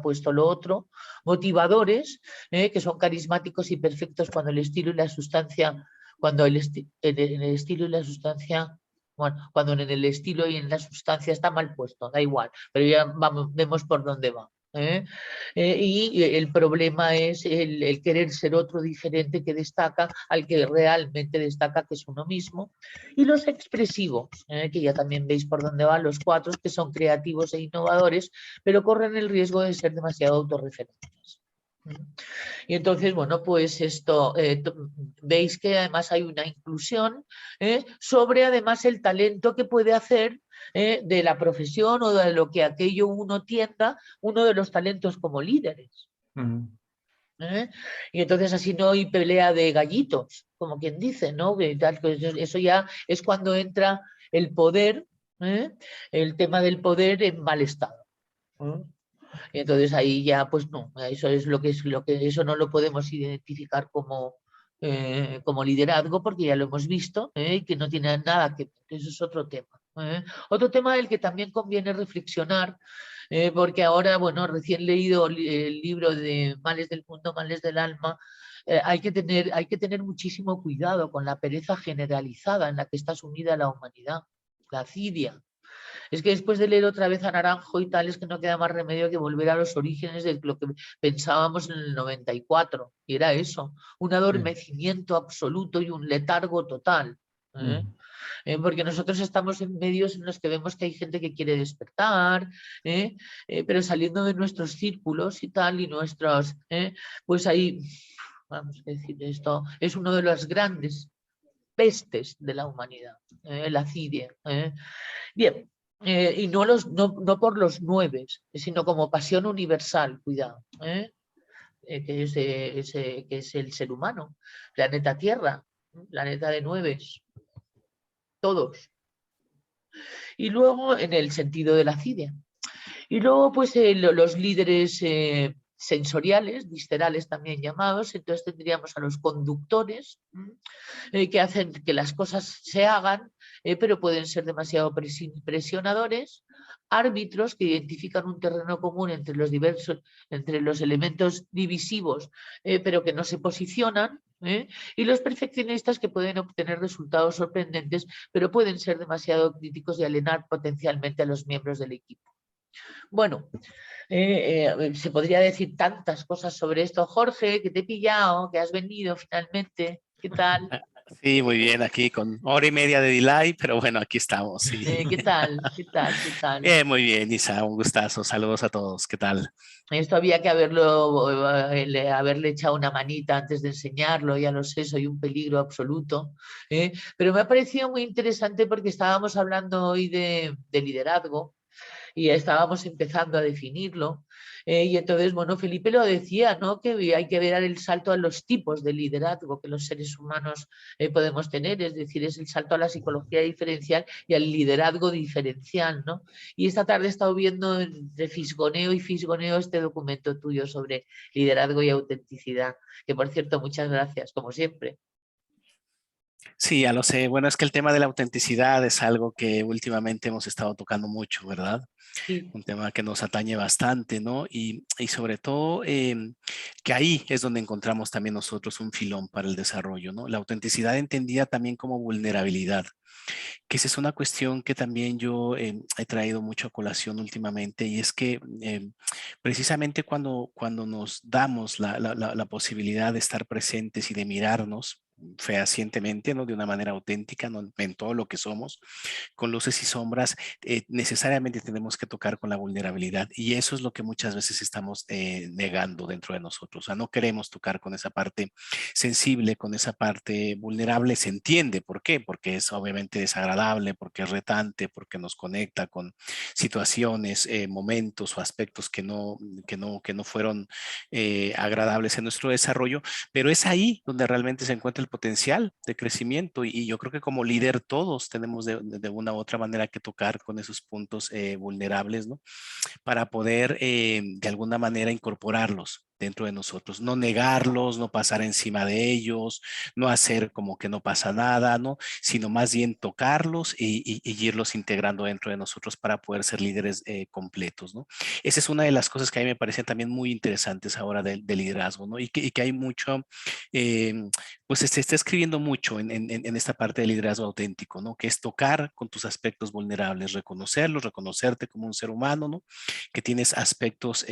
S2: puesto lo otro. Motivadores, que son carismáticos y perfectos cuando el estilo y la sustancia, cuando en el estilo y la sustancia, bueno, cuando en el estilo y en la sustancia está mal puesto, da igual, pero ya vemos por dónde va. Y el problema es el querer ser otro diferente que destaca al que realmente destaca, que es uno mismo. Y los expresivos, que ya también veis por dónde van los cuatro, que son creativos e innovadores, pero corren el riesgo de ser demasiado autorreferentes. Y entonces, bueno, pues esto, veis que además hay una inclusión sobre además el talento que puede hacer de la profesión o de lo que aquello uno tienda, uno de los talentos como líderes. Y entonces así no hay pelea de gallitos, como quien dice, ¿no? Eso ya es cuando entra el poder, el tema del poder en mal estado. Y entonces ahí ya, pues no, eso es lo que eso no lo podemos identificar como liderazgo, porque ya lo hemos visto, que no tiene nada que ver. Eso es otro tema. Otro tema del que también conviene reflexionar, porque ahora, bueno, recién leído el libro de Males del Mundo, Males del Alma. Hay que tener muchísimo cuidado con la pereza generalizada en la que está sumida la humanidad, la acidia. Es que después de leer otra vez a Naranjo y tal, es que no queda más remedio que volver a los orígenes de lo que pensábamos en el 94. Y era eso, un adormecimiento absoluto y un letargo total. Porque nosotros estamos en medios en los que vemos que hay gente que quiere despertar, pero saliendo de nuestros círculos y tal, y nuestros, pues ahí, vamos a decir, esto es uno de los grandes pestes de la humanidad, la acidia. Bien, y no por los 9, sino como pasión universal, cuidado, que es el ser humano, planeta Tierra, planeta de 9, todos. Y luego en el sentido de la acidia. Y luego pues los líderes sensoriales, viscerales también llamados, entonces tendríamos a los conductores, que hacen que las cosas se hagan, pero pueden ser demasiado presionadores. Árbitros, que identifican un terreno común entre los elementos divisivos, pero que no se posicionan. Y los perfeccionistas, que pueden obtener resultados sorprendentes, pero pueden ser demasiado críticos y alienar potencialmente a los miembros del equipo. Bueno, se podría decir tantas cosas sobre esto. Jorge, que te he pillado, que has venido finalmente. ¿Qué tal?
S4: Sí, muy bien, aquí con hora y media de delay, pero bueno, aquí estamos. Sí.
S2: ¿Qué tal? ¿Qué tal? ¿Qué tal?
S4: Muy bien, Isa, un gustazo. Saludos a todos. ¿Qué tal?
S2: Esto había que haberle echado una manita antes de enseñarlo, ya lo sé, soy un peligro absoluto. Pero me ha parecido muy interesante porque estábamos hablando hoy de liderazgo y estábamos empezando a definirlo. Y entonces, bueno, Felipe lo decía, ¿no? Que hay que ver el salto a los tipos de liderazgo que los seres humanos podemos tener, es decir, es el salto a la psicología diferencial y al liderazgo diferencial, ¿no? Y esta tarde he estado viendo de fisgoneo y fisgoneo este documento tuyo sobre liderazgo y autenticidad, que por cierto, muchas gracias, como siempre.
S4: Sí, ya lo sé. Bueno, es que el tema de la autenticidad es algo que últimamente hemos estado tocando mucho, ¿verdad?
S2: Sí.
S4: Un tema que nos atañe bastante, ¿no? Y sobre todo que ahí es donde encontramos también nosotros un filón para el desarrollo, ¿no? La autenticidad entendida también como vulnerabilidad, que esa es una cuestión que también yo he traído mucho a colación últimamente, y es que precisamente cuando nos damos la posibilidad de estar presentes y de mirarnos fehacientemente, ¿no? De una manera auténtica, ¿no? En todo lo que somos, con luces y sombras, necesariamente tenemos que tocar con la vulnerabilidad, y eso es lo que muchas veces estamos negando dentro de nosotros. O sea, no queremos tocar con esa parte sensible, con esa parte vulnerable. Se entiende por qué, porque es obviamente desagradable, porque es retante, porque nos conecta con situaciones, momentos o aspectos que no fueron agradables en nuestro desarrollo, pero es ahí donde realmente se encuentra el potencial de crecimiento, y yo creo que como líder todos tenemos de una u otra manera que tocar con esos puntos vulnerables, ¿no? Para poder de alguna manera incorporarlos dentro de nosotros, no negarlos, no pasar encima de ellos, no hacer como que no pasa nada, ¿no? Sino más bien tocarlos y irlos integrando dentro de nosotros para poder ser líderes completos, ¿no? Esa es una de las cosas que a mí me parecen también muy interesantes ahora del liderazgo, ¿no? Y que hay mucho, pues se está escribiendo mucho en esta parte del liderazgo auténtico, ¿no? Que es tocar con tus aspectos vulnerables, reconocerlos, reconocerte como un ser humano, ¿no? Que tienes aspectos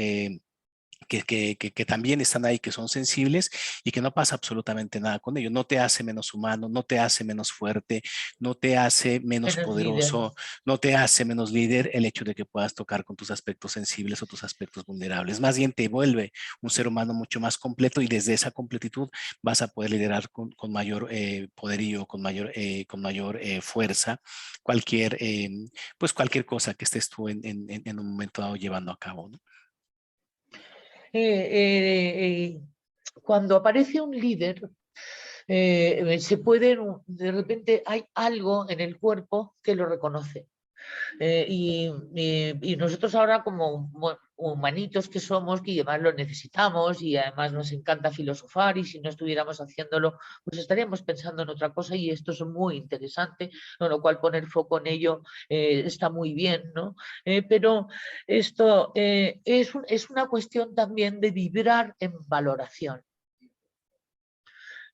S4: que también están ahí, que son sensibles, y que no pasa absolutamente nada con ello. No te hace menos humano, no te hace menos fuerte, no te hace menos
S2: Menos líder.
S4: poderoso, no te hace menos líder el hecho de que puedas tocar con tus aspectos sensibles o tus aspectos vulnerables. Más bien te vuelve un ser humano mucho más completo, y desde esa completitud vas a poder liderar con mayor poderío, con mayor fuerza pues cualquier cosa que estés tú en un momento dado llevando a cabo, ¿no?
S2: Cuando aparece un líder, de repente hay algo en el cuerpo que lo reconoce. Y nosotros ahora como humanitos que somos, que además lo necesitamos y además nos encanta filosofar, y si no estuviéramos haciéndolo, pues estaríamos pensando en otra cosa, y esto es muy interesante, con lo cual poner foco en ello está muy bien, ¿no? Pero esto es una cuestión también de vibrar en valoración.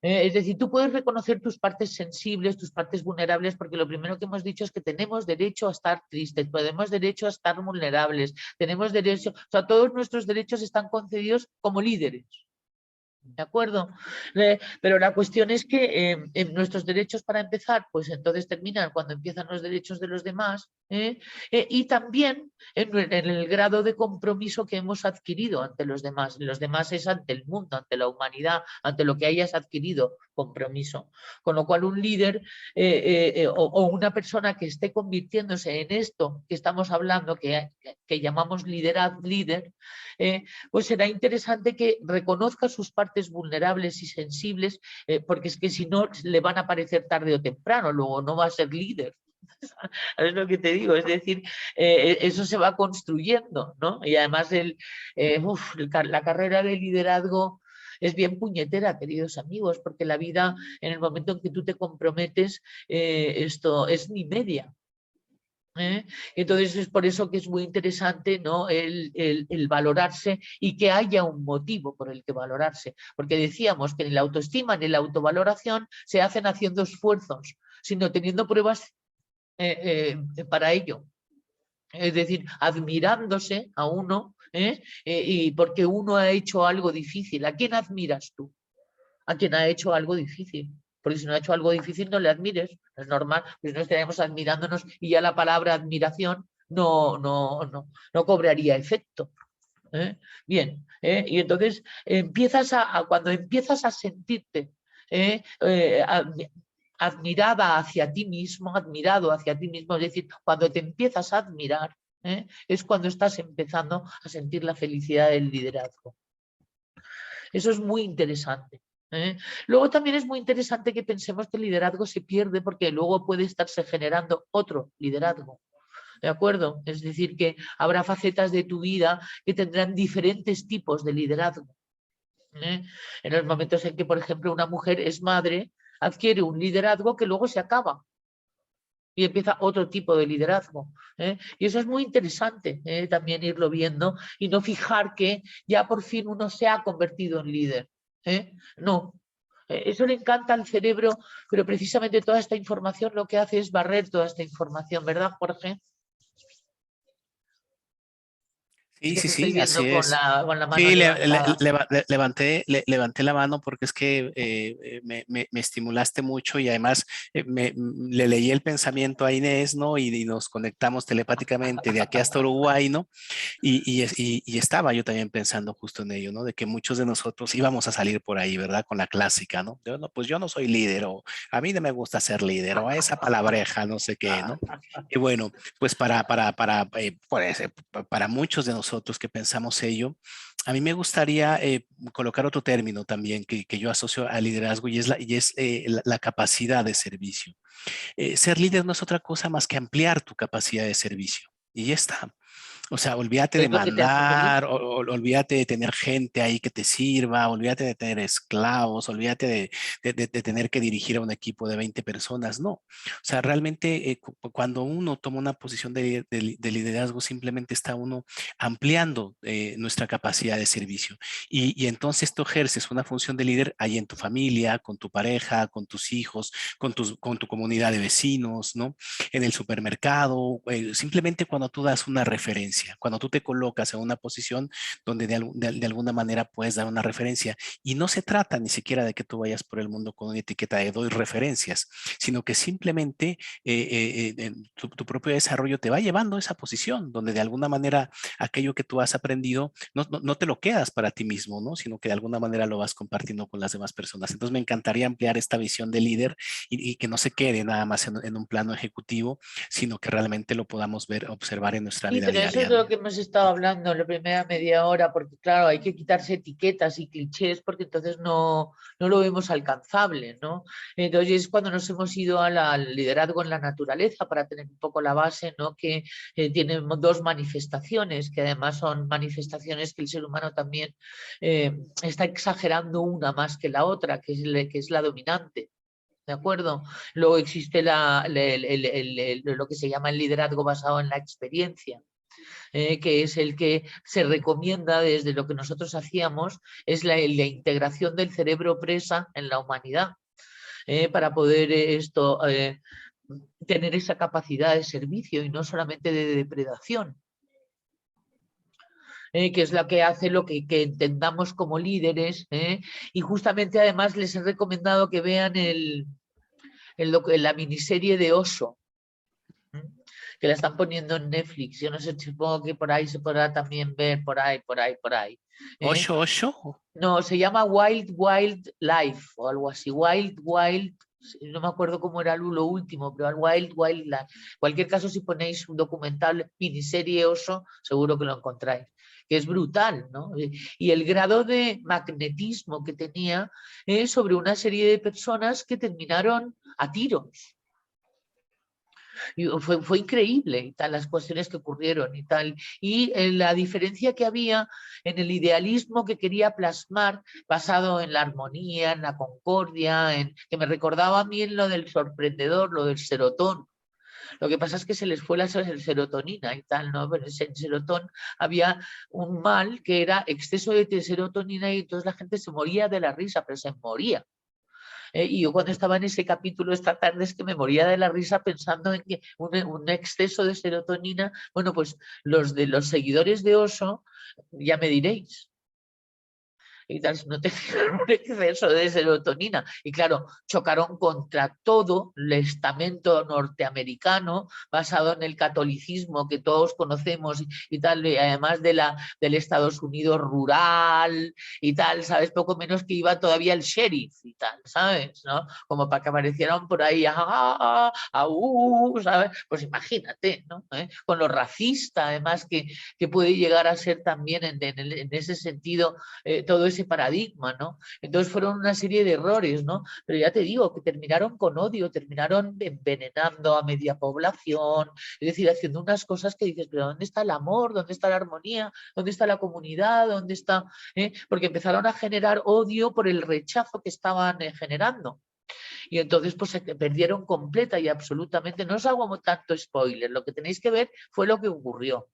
S2: Es decir, tú puedes reconocer tus partes sensibles, tus partes vulnerables, porque lo primero que hemos dicho es que tenemos derecho a estar tristes, tenemos derecho a estar vulnerables, tenemos derecho, o sea, todos nuestros derechos están concedidos como líderes. ¿De acuerdo? Pero la cuestión es que en nuestros derechos, para empezar, pues entonces terminan cuando empiezan los derechos de los demás, y también en el grado de compromiso que hemos adquirido ante los demás. Los demás es ante el mundo, ante la humanidad, ante lo que hayas adquirido compromiso. Con lo cual un líder o una persona que esté convirtiéndose en esto que estamos hablando, que llamamos líder, pues será interesante que reconozca sus partes vulnerables y sensibles, porque es que si no le van a aparecer tarde o temprano, luego no va a ser líder. Es lo que te digo, es decir, eso se va construyendo, ¿no? Y además la carrera de liderazgo es bien puñetera, queridos amigos, porque la vida, en el momento en que tú te comprometes, esto es ni media. Entonces es por eso que es muy interesante, ¿no? el valorarse, y que haya un motivo por el que valorarse, porque decíamos que en la autoestima, en la autovaloración, se hacen haciendo esfuerzos, sino teniendo pruebas para ello. Es decir, admirándose a uno, y porque uno ha hecho algo difícil. ¿A quién admiras tú? A quien ha hecho algo difícil. porque si no ha hecho algo difícil no le admires, no es normal, pues no estaríamos admirándonos y ya la palabra admiración no cobraría efecto. Bien, y entonces cuando empiezas a sentirte admirada hacia ti mismo, admirado hacia ti mismo, es decir, cuando te empiezas a admirar, es cuando estás empezando a sentir la felicidad del liderazgo. Eso es muy interesante. Luego también es muy interesante que pensemos que el liderazgo se pierde porque luego puede estarse generando otro liderazgo. ¿De acuerdo? Es decir, que habrá facetas de tu vida que tendrán diferentes tipos de liderazgo. En los momentos en que, por ejemplo, una mujer es madre, adquiere un liderazgo que luego se acaba y empieza otro tipo de liderazgo. Y eso es muy interesante también irlo viendo y no fijar que ya por fin uno se ha convertido en líder. No. Eso le encanta al cerebro, pero precisamente toda esta información lo que hace es barrer toda esta información, ¿verdad, Jorge?
S4: Sí, así
S2: con
S4: es.
S2: la mano
S4: Sí,
S2: levantada.
S4: levanté la mano porque es que me estimulaste mucho y además le leí el pensamiento a Inés, ¿no? Y nos conectamos telepáticamente de aquí hasta Uruguay, ¿no? Y estaba yo también pensando justo en ello, ¿no? De que muchos de nosotros íbamos a salir por ahí, ¿verdad? Con la clásica, ¿no? Pues yo no soy líder o a mí no me gusta ser líder o esa palabreja, no sé qué, ¿no? Y bueno, pues para muchos de nosotros que pensamos ello, a mí me gustaría colocar otro término también que yo asocio al liderazgo y es la capacidad de servicio. Ser líder no es otra cosa más que ampliar tu capacidad de servicio. Y ya está. O sea, olvídate de
S2: Es lo que te hace feliz.
S4: mandar, olvídate de tener gente ahí que te sirva, olvídate de tener esclavos, olvídate de tener que dirigir a un equipo de 20 personas. No. O sea, realmente cuando uno toma una posición de liderazgo, simplemente está uno ampliando nuestra capacidad de servicio. Y entonces tú ejerces una función de líder ahí en tu familia, con tu pareja, con tus hijos, con tu comunidad de vecinos, ¿no? En el supermercado, simplemente cuando tú das una referencia, cuando tú te colocas en una posición donde de alguna manera puedes dar una referencia. Y no se trata ni siquiera de que tú vayas por el mundo con una etiqueta de doy referencias, sino que simplemente tu propio desarrollo te va llevando a esa posición donde de alguna manera aquello que tú has aprendido no te lo quedas para ti mismo, ¿no? Sino que de alguna manera lo vas compartiendo con las demás personas. Entonces me encantaría ampliar esta visión de líder y que no se quede nada más en un plano ejecutivo, sino que realmente lo podamos ver, observar en nuestra
S2: Sí,
S4: vida
S2: pero eso es
S4: diaria,
S2: de lo
S4: ¿no?
S2: que hemos estado hablando en la primera media hora, porque claro, hay que quitarse etiquetas y clichés porque entonces no lo vemos alcanzable, ¿no? Entonces es cuando nos hemos ido al liderazgo en la naturaleza para tener un poco la base, ¿no? Que tienen dos manifestaciones, que además son manifestaciones que el ser humano también está exagerando una más que la otra, que es la dominante. ¿De acuerdo? Luego existe lo que se llama el liderazgo basado en la experiencia, que es el que se recomienda desde lo que nosotros hacíamos, es la integración del cerebro presa en la humanidad, para poder tener esa capacidad de servicio y no solamente de depredación. Que es la que hace lo que entendamos como líderes, y justamente además les he recomendado que vean la miniserie de Osho, que la están poniendo en Netflix. Yo no sé, supongo que por ahí se podrá también ver, por ahí.
S4: ¿Osho?
S2: No, se llama Wild Wild Life o algo así, Wild Wild, no me acuerdo cómo era lo último, pero Wild Wild Life. En cualquier caso, si ponéis un documental, miniserie Osho, seguro que lo encontráis, que es brutal, ¿no? Y el grado de magnetismo que tenía sobre una serie de personas que terminaron a tiros. Y fue increíble y tal, las cuestiones que ocurrieron y tal. Y la diferencia que había en el idealismo que quería plasmar, basado en la armonía, en la concordia, que me recordaba a mí en lo del sorprendedor, lo del serotón. Lo que pasa es que se les fue la serotonina y tal, ¿no? Pero en serotón había un mal que era exceso de serotonina y entonces la gente se moría de la risa, pero se moría. Y yo cuando estaba en ese capítulo esta tarde es que me moría de la risa pensando en que un exceso de serotonina, bueno, pues los seguidores de Osho, ya me diréis. y tal, si no tenían un exceso de serotonina. Y claro, chocaron contra todo el estamento norteamericano basado en el catolicismo que todos conocemos y tal, y además del Estados Unidos rural y tal, ¿sabes? Poco menos que iba todavía el sheriff y tal, ¿sabes? ¿No? Como para que aparecieran por ahí, ¿sabes? Pues imagínate, ¿no? Con lo racista, además, que puede llegar a ser también en ese sentido todo ese paradigma, ¿no? Entonces fueron una serie de errores, ¿no? Pero ya te digo, que terminaron con odio, terminaron envenenando a media población, es decir, haciendo unas cosas que dices, pero ¿dónde está el amor? ¿Dónde está la armonía? ¿Dónde está la comunidad? ¿Dónde está...? Porque empezaron a generar odio por el rechazo que estaban generando. Y entonces pues se perdieron completa y absolutamente, no os hago tanto spoiler, lo que tenéis que ver fue lo que ocurrió,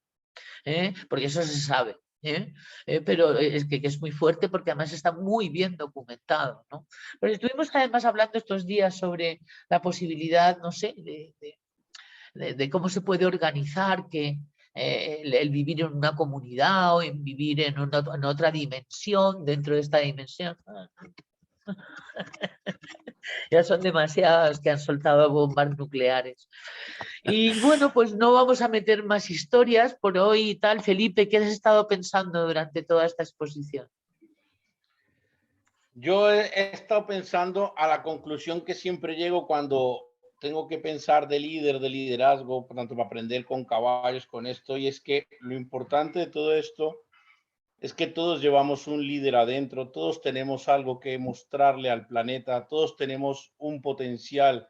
S2: porque eso se sabe. Pero es que es muy fuerte porque además está muy bien documentado, ¿no? Pero estuvimos además hablando estos días sobre la posibilidad, no sé, de cómo se puede organizar que el vivir en una comunidad o en vivir en otra dimensión dentro de esta dimensión. Ya son demasiadas que han soltado bombas nucleares. Y bueno, pues no vamos a meter más historias por hoy y tal. Felipe, ¿qué has estado pensando durante toda esta exposición?
S3: Yo he estado pensando a la conclusión que siempre llego cuando tengo que pensar de líder, de liderazgo, tanto para aprender con caballos, con esto, y es que lo importante de todo esto es que todos llevamos un líder adentro, todos tenemos algo que mostrarle al planeta, todos tenemos un potencial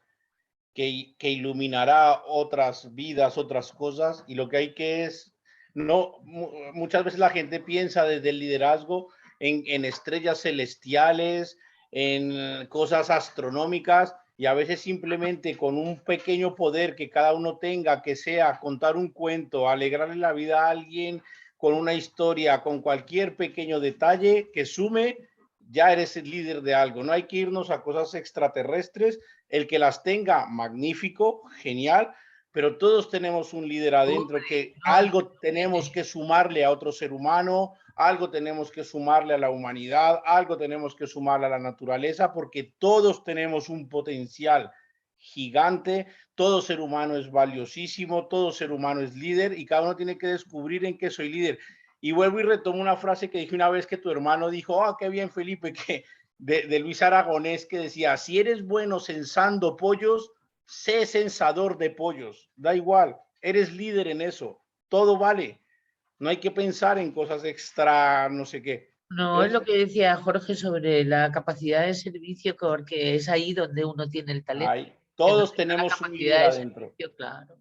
S3: que iluminará otras vidas, otras cosas, y lo que hay que es, no, muchas veces la gente piensa desde el liderazgo en estrellas celestiales, en cosas astronómicas, y a veces simplemente con un pequeño poder que cada uno tenga, que sea contar un cuento, alegrarle la vida a alguien con una historia, con cualquier pequeño detalle que sume, ya eres el líder de algo. No hay que irnos a cosas extraterrestres. El que las tenga, magnífico, genial, pero todos tenemos un líder adentro que algo tenemos que sumarle a otro ser humano, algo tenemos que sumarle a la humanidad, algo tenemos que sumarle a la naturaleza, porque todos tenemos un potencial gigante, todo ser humano es valiosísimo, todo ser humano es líder y cada uno tiene que descubrir en qué soy líder. Y vuelvo y retomo una frase que dije una vez que tu hermano dijo, qué bien, Felipe, que de Luis Aragonés, que decía, si eres bueno censando pollos, sé censador de pollos, da igual, eres líder en eso, todo vale, no hay que pensar en cosas extra, no sé qué.
S2: No, es lo que decía Jorge sobre la capacidad de servicio, porque es ahí donde uno tiene el talento.
S3: Todos tenemos un líder adentro.
S2: Claro.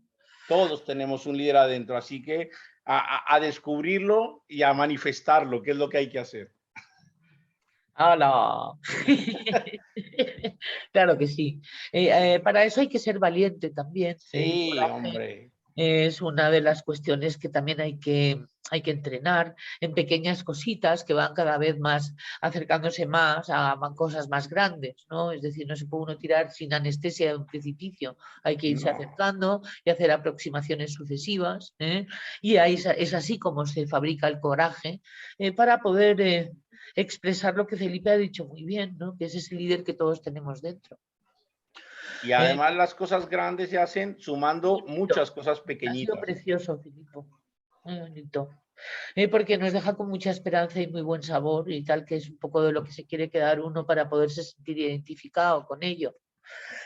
S3: Todos tenemos un líder adentro, así que a descubrirlo y a manifestarlo, que es lo que hay que hacer.
S2: ¡Hala! Claro que sí. Para eso hay que ser valiente también.
S3: Sí, hombre.
S2: Es una de las cuestiones que también hay que entrenar en pequeñas cositas que van cada vez más acercándose más a cosas más grandes, ¿no? Es decir, no se puede uno tirar sin anestesia de un precipicio, hay que irse acercando y hacer aproximaciones sucesivas, y ahí es así como se fabrica el coraje para poder expresar lo que Felipe ha dicho muy bien, ¿no? Que es ese líder que todos tenemos dentro.
S3: Y además las cosas grandes se hacen sumando muchas cosas pequeñitas.
S2: Ha sido precioso, Filipo. Muy bonito. Porque nos deja con mucha esperanza y muy buen sabor y tal, que es un poco de lo que se quiere quedar uno para poderse sentir identificado con ello.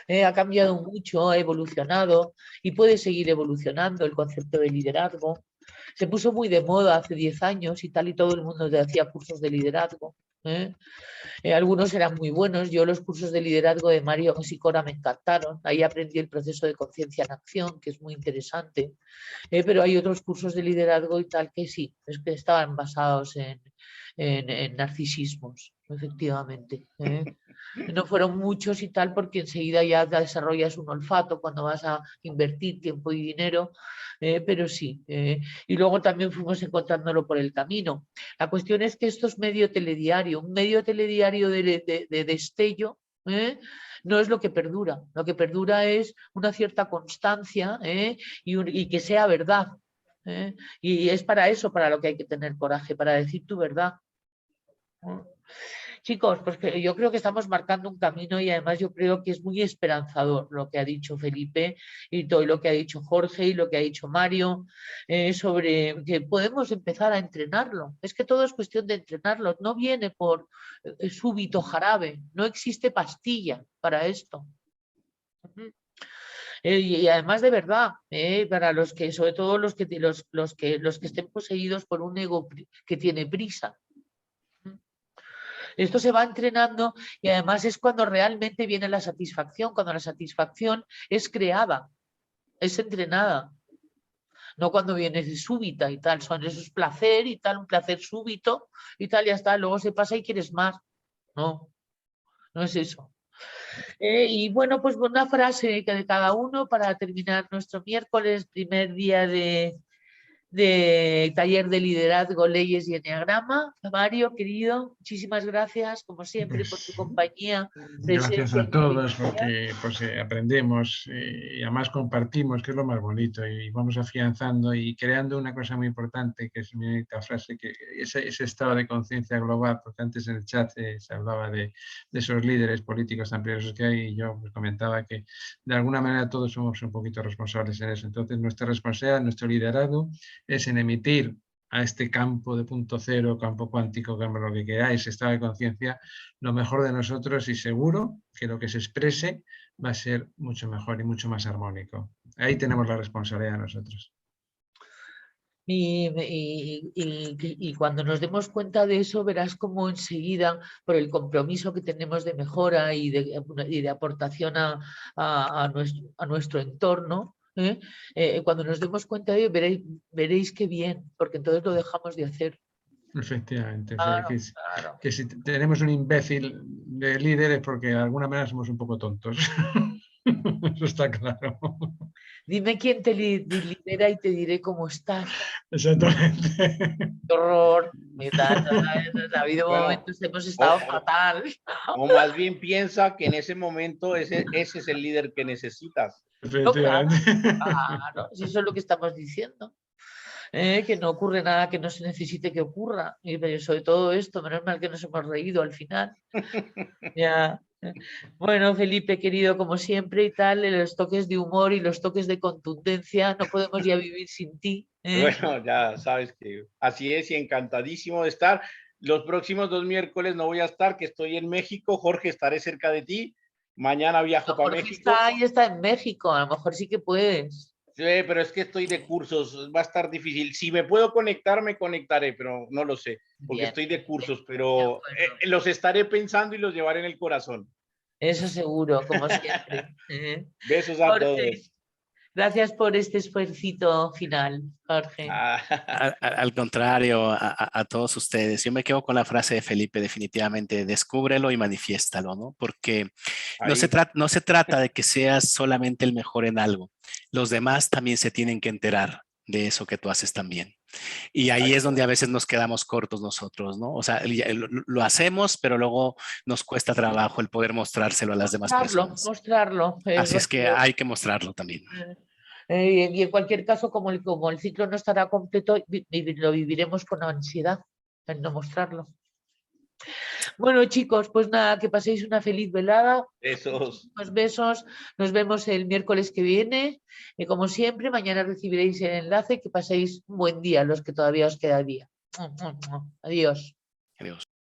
S2: Ha cambiado mucho, ha evolucionado y puede seguir evolucionando el concepto de liderazgo. Se puso muy de moda hace 10 años y tal, y todo el mundo hacía cursos de liderazgo. Algunos eran muy buenos. Yo los cursos de liderazgo de Mario Sicora me encantaron. Ahí aprendí el proceso de conciencia en acción, que es muy interesante. Pero hay otros cursos de liderazgo y tal que sí, es que estaban basados en narcisismos, efectivamente. No fueron muchos y tal, porque enseguida ya desarrollas un olfato cuando vas a invertir tiempo y dinero, pero sí. Y luego también fuimos encontrándolo por el camino. La cuestión es que esto es medio telediario, un medio telediario de destello, no es lo que perdura. Lo que perdura es una cierta constancia y que sea verdad. Y es para eso para lo que hay que tener coraje, para decir tu verdad. Chicos, pues yo creo que estamos marcando un camino y además yo creo que es muy esperanzador lo que ha dicho Felipe y todo lo que ha dicho Jorge y lo que ha dicho Mario sobre que podemos empezar a entrenarlo. Es que todo es cuestión de entrenarlo, no viene por súbito jarabe, no existe pastilla para esto. Y además de verdad, para los que, sobre todo los que estén poseídos por un ego que tiene prisa. Esto se va entrenando y además es cuando realmente viene la satisfacción, cuando la satisfacción es creada, es entrenada. No cuando viene súbita y tal, son esos placer y tal, un placer súbito y tal, ya está, luego se pasa y quieres más. No, no es eso. Y bueno, pues una frase de cada uno para terminar nuestro miércoles, primer día de taller de liderazgo, leyes y enneagrama. Mario, querido, muchísimas gracias, como siempre, por tu
S1: Pues,
S2: compañía,
S1: gracias
S2: presencia
S1: a
S2: y
S1: todos
S2: sabiduría.
S1: porque pues, aprendemos y además compartimos, que es lo más bonito, y vamos afianzando y creando una cosa muy importante, que es mi única frase, que ese estado de conciencia global, porque antes en el chat se hablaba de esos líderes políticos tan peligrosos que hay, y yo pues, comentaba que de alguna manera todos somos un poquito responsables en eso. Entonces nuestra responsabilidad, nuestro liderazgo es en emitir a este campo de punto cero, campo cuántico, campo lo que queráis, estado de conciencia, lo mejor de nosotros, y seguro que lo que se exprese va a ser mucho mejor y mucho más armónico. Ahí tenemos la responsabilidad nosotros.
S2: Y cuando nos demos cuenta de eso, verás cómo enseguida, por el compromiso que tenemos de mejora y de aportación a nuestro entorno, cuando nos demos cuenta de ello, veréis qué bien, porque entonces lo dejamos de hacer.
S1: Efectivamente,
S2: Claro,
S1: que,
S2: claro.
S1: que si tenemos un imbécil de líder es porque de alguna manera somos un poco tontos. Eso está claro.
S2: Dime quién te lidera y te diré cómo estás.
S1: Exactamente.
S2: ¡Qué horror! Ha habido
S3: Bueno,
S2: momentos que hemos
S3: o,
S2: estado
S3: o-
S2: fatal.
S3: o más bien piensa que en ese momento ese es el líder que necesitas.
S2: No, claro,
S1: Efectivamente.
S2: claro, si eso es lo que estamos diciendo. Que no ocurre nada que no se necesite que ocurra. Y sobre todo esto, menos mal que nos hemos reído al final. Ya. Bueno, Felipe, querido, como siempre y tal, los toques de humor y los toques de contundencia, no podemos ya vivir sin ti.
S3: Bueno, ya sabes que así es y encantadísimo de estar. Los próximos 2 miércoles no voy a estar, que estoy en México. Jorge, estaré cerca de ti. Mañana viajo para
S2: Jorge está
S3: México.
S2: ahí, está en México, a lo mejor sí que puedes.
S3: Sí, pero es que estoy de cursos, va a estar difícil. Si me puedo conectar, me conectaré, pero no lo sé, porque
S2: Bien,
S3: estoy de
S2: bien,
S3: cursos,
S2: de
S3: pero
S2: acuerdo.
S3: los estaré pensando y los llevaré en el corazón.
S2: Eso seguro, como siempre.
S3: Besos a
S2: Jorge,
S3: todos.
S2: gracias por este esfuercito final, Jorge.
S4: Al contrario, a todos ustedes. Yo me quedo con la frase de Felipe, definitivamente, descúbrelo y manifiéstalo, ¿no? Porque
S3: Ahí,
S4: no se trata de que seas solamente el mejor en algo. Los demás también se tienen que enterar de eso que tú haces también. Y ahí es donde a veces nos quedamos cortos nosotros, ¿no? O sea, lo hacemos, pero luego nos cuesta trabajo el poder mostrárselo a las demás personas.
S2: Mostrarlo.
S4: Así es que hay que mostrarlo también.
S2: Y en cualquier caso, como el ciclo no estará completo, lo viviremos con ansiedad en no mostrarlo. Bueno, chicos, pues nada, que paséis una feliz velada.
S3: besos.
S2: Muchísimos besos. Nos vemos el miércoles que viene. Y como siempre, mañana recibiréis el enlace. Que paséis un buen día, los que todavía os queda día. Adiós.
S4: Adiós.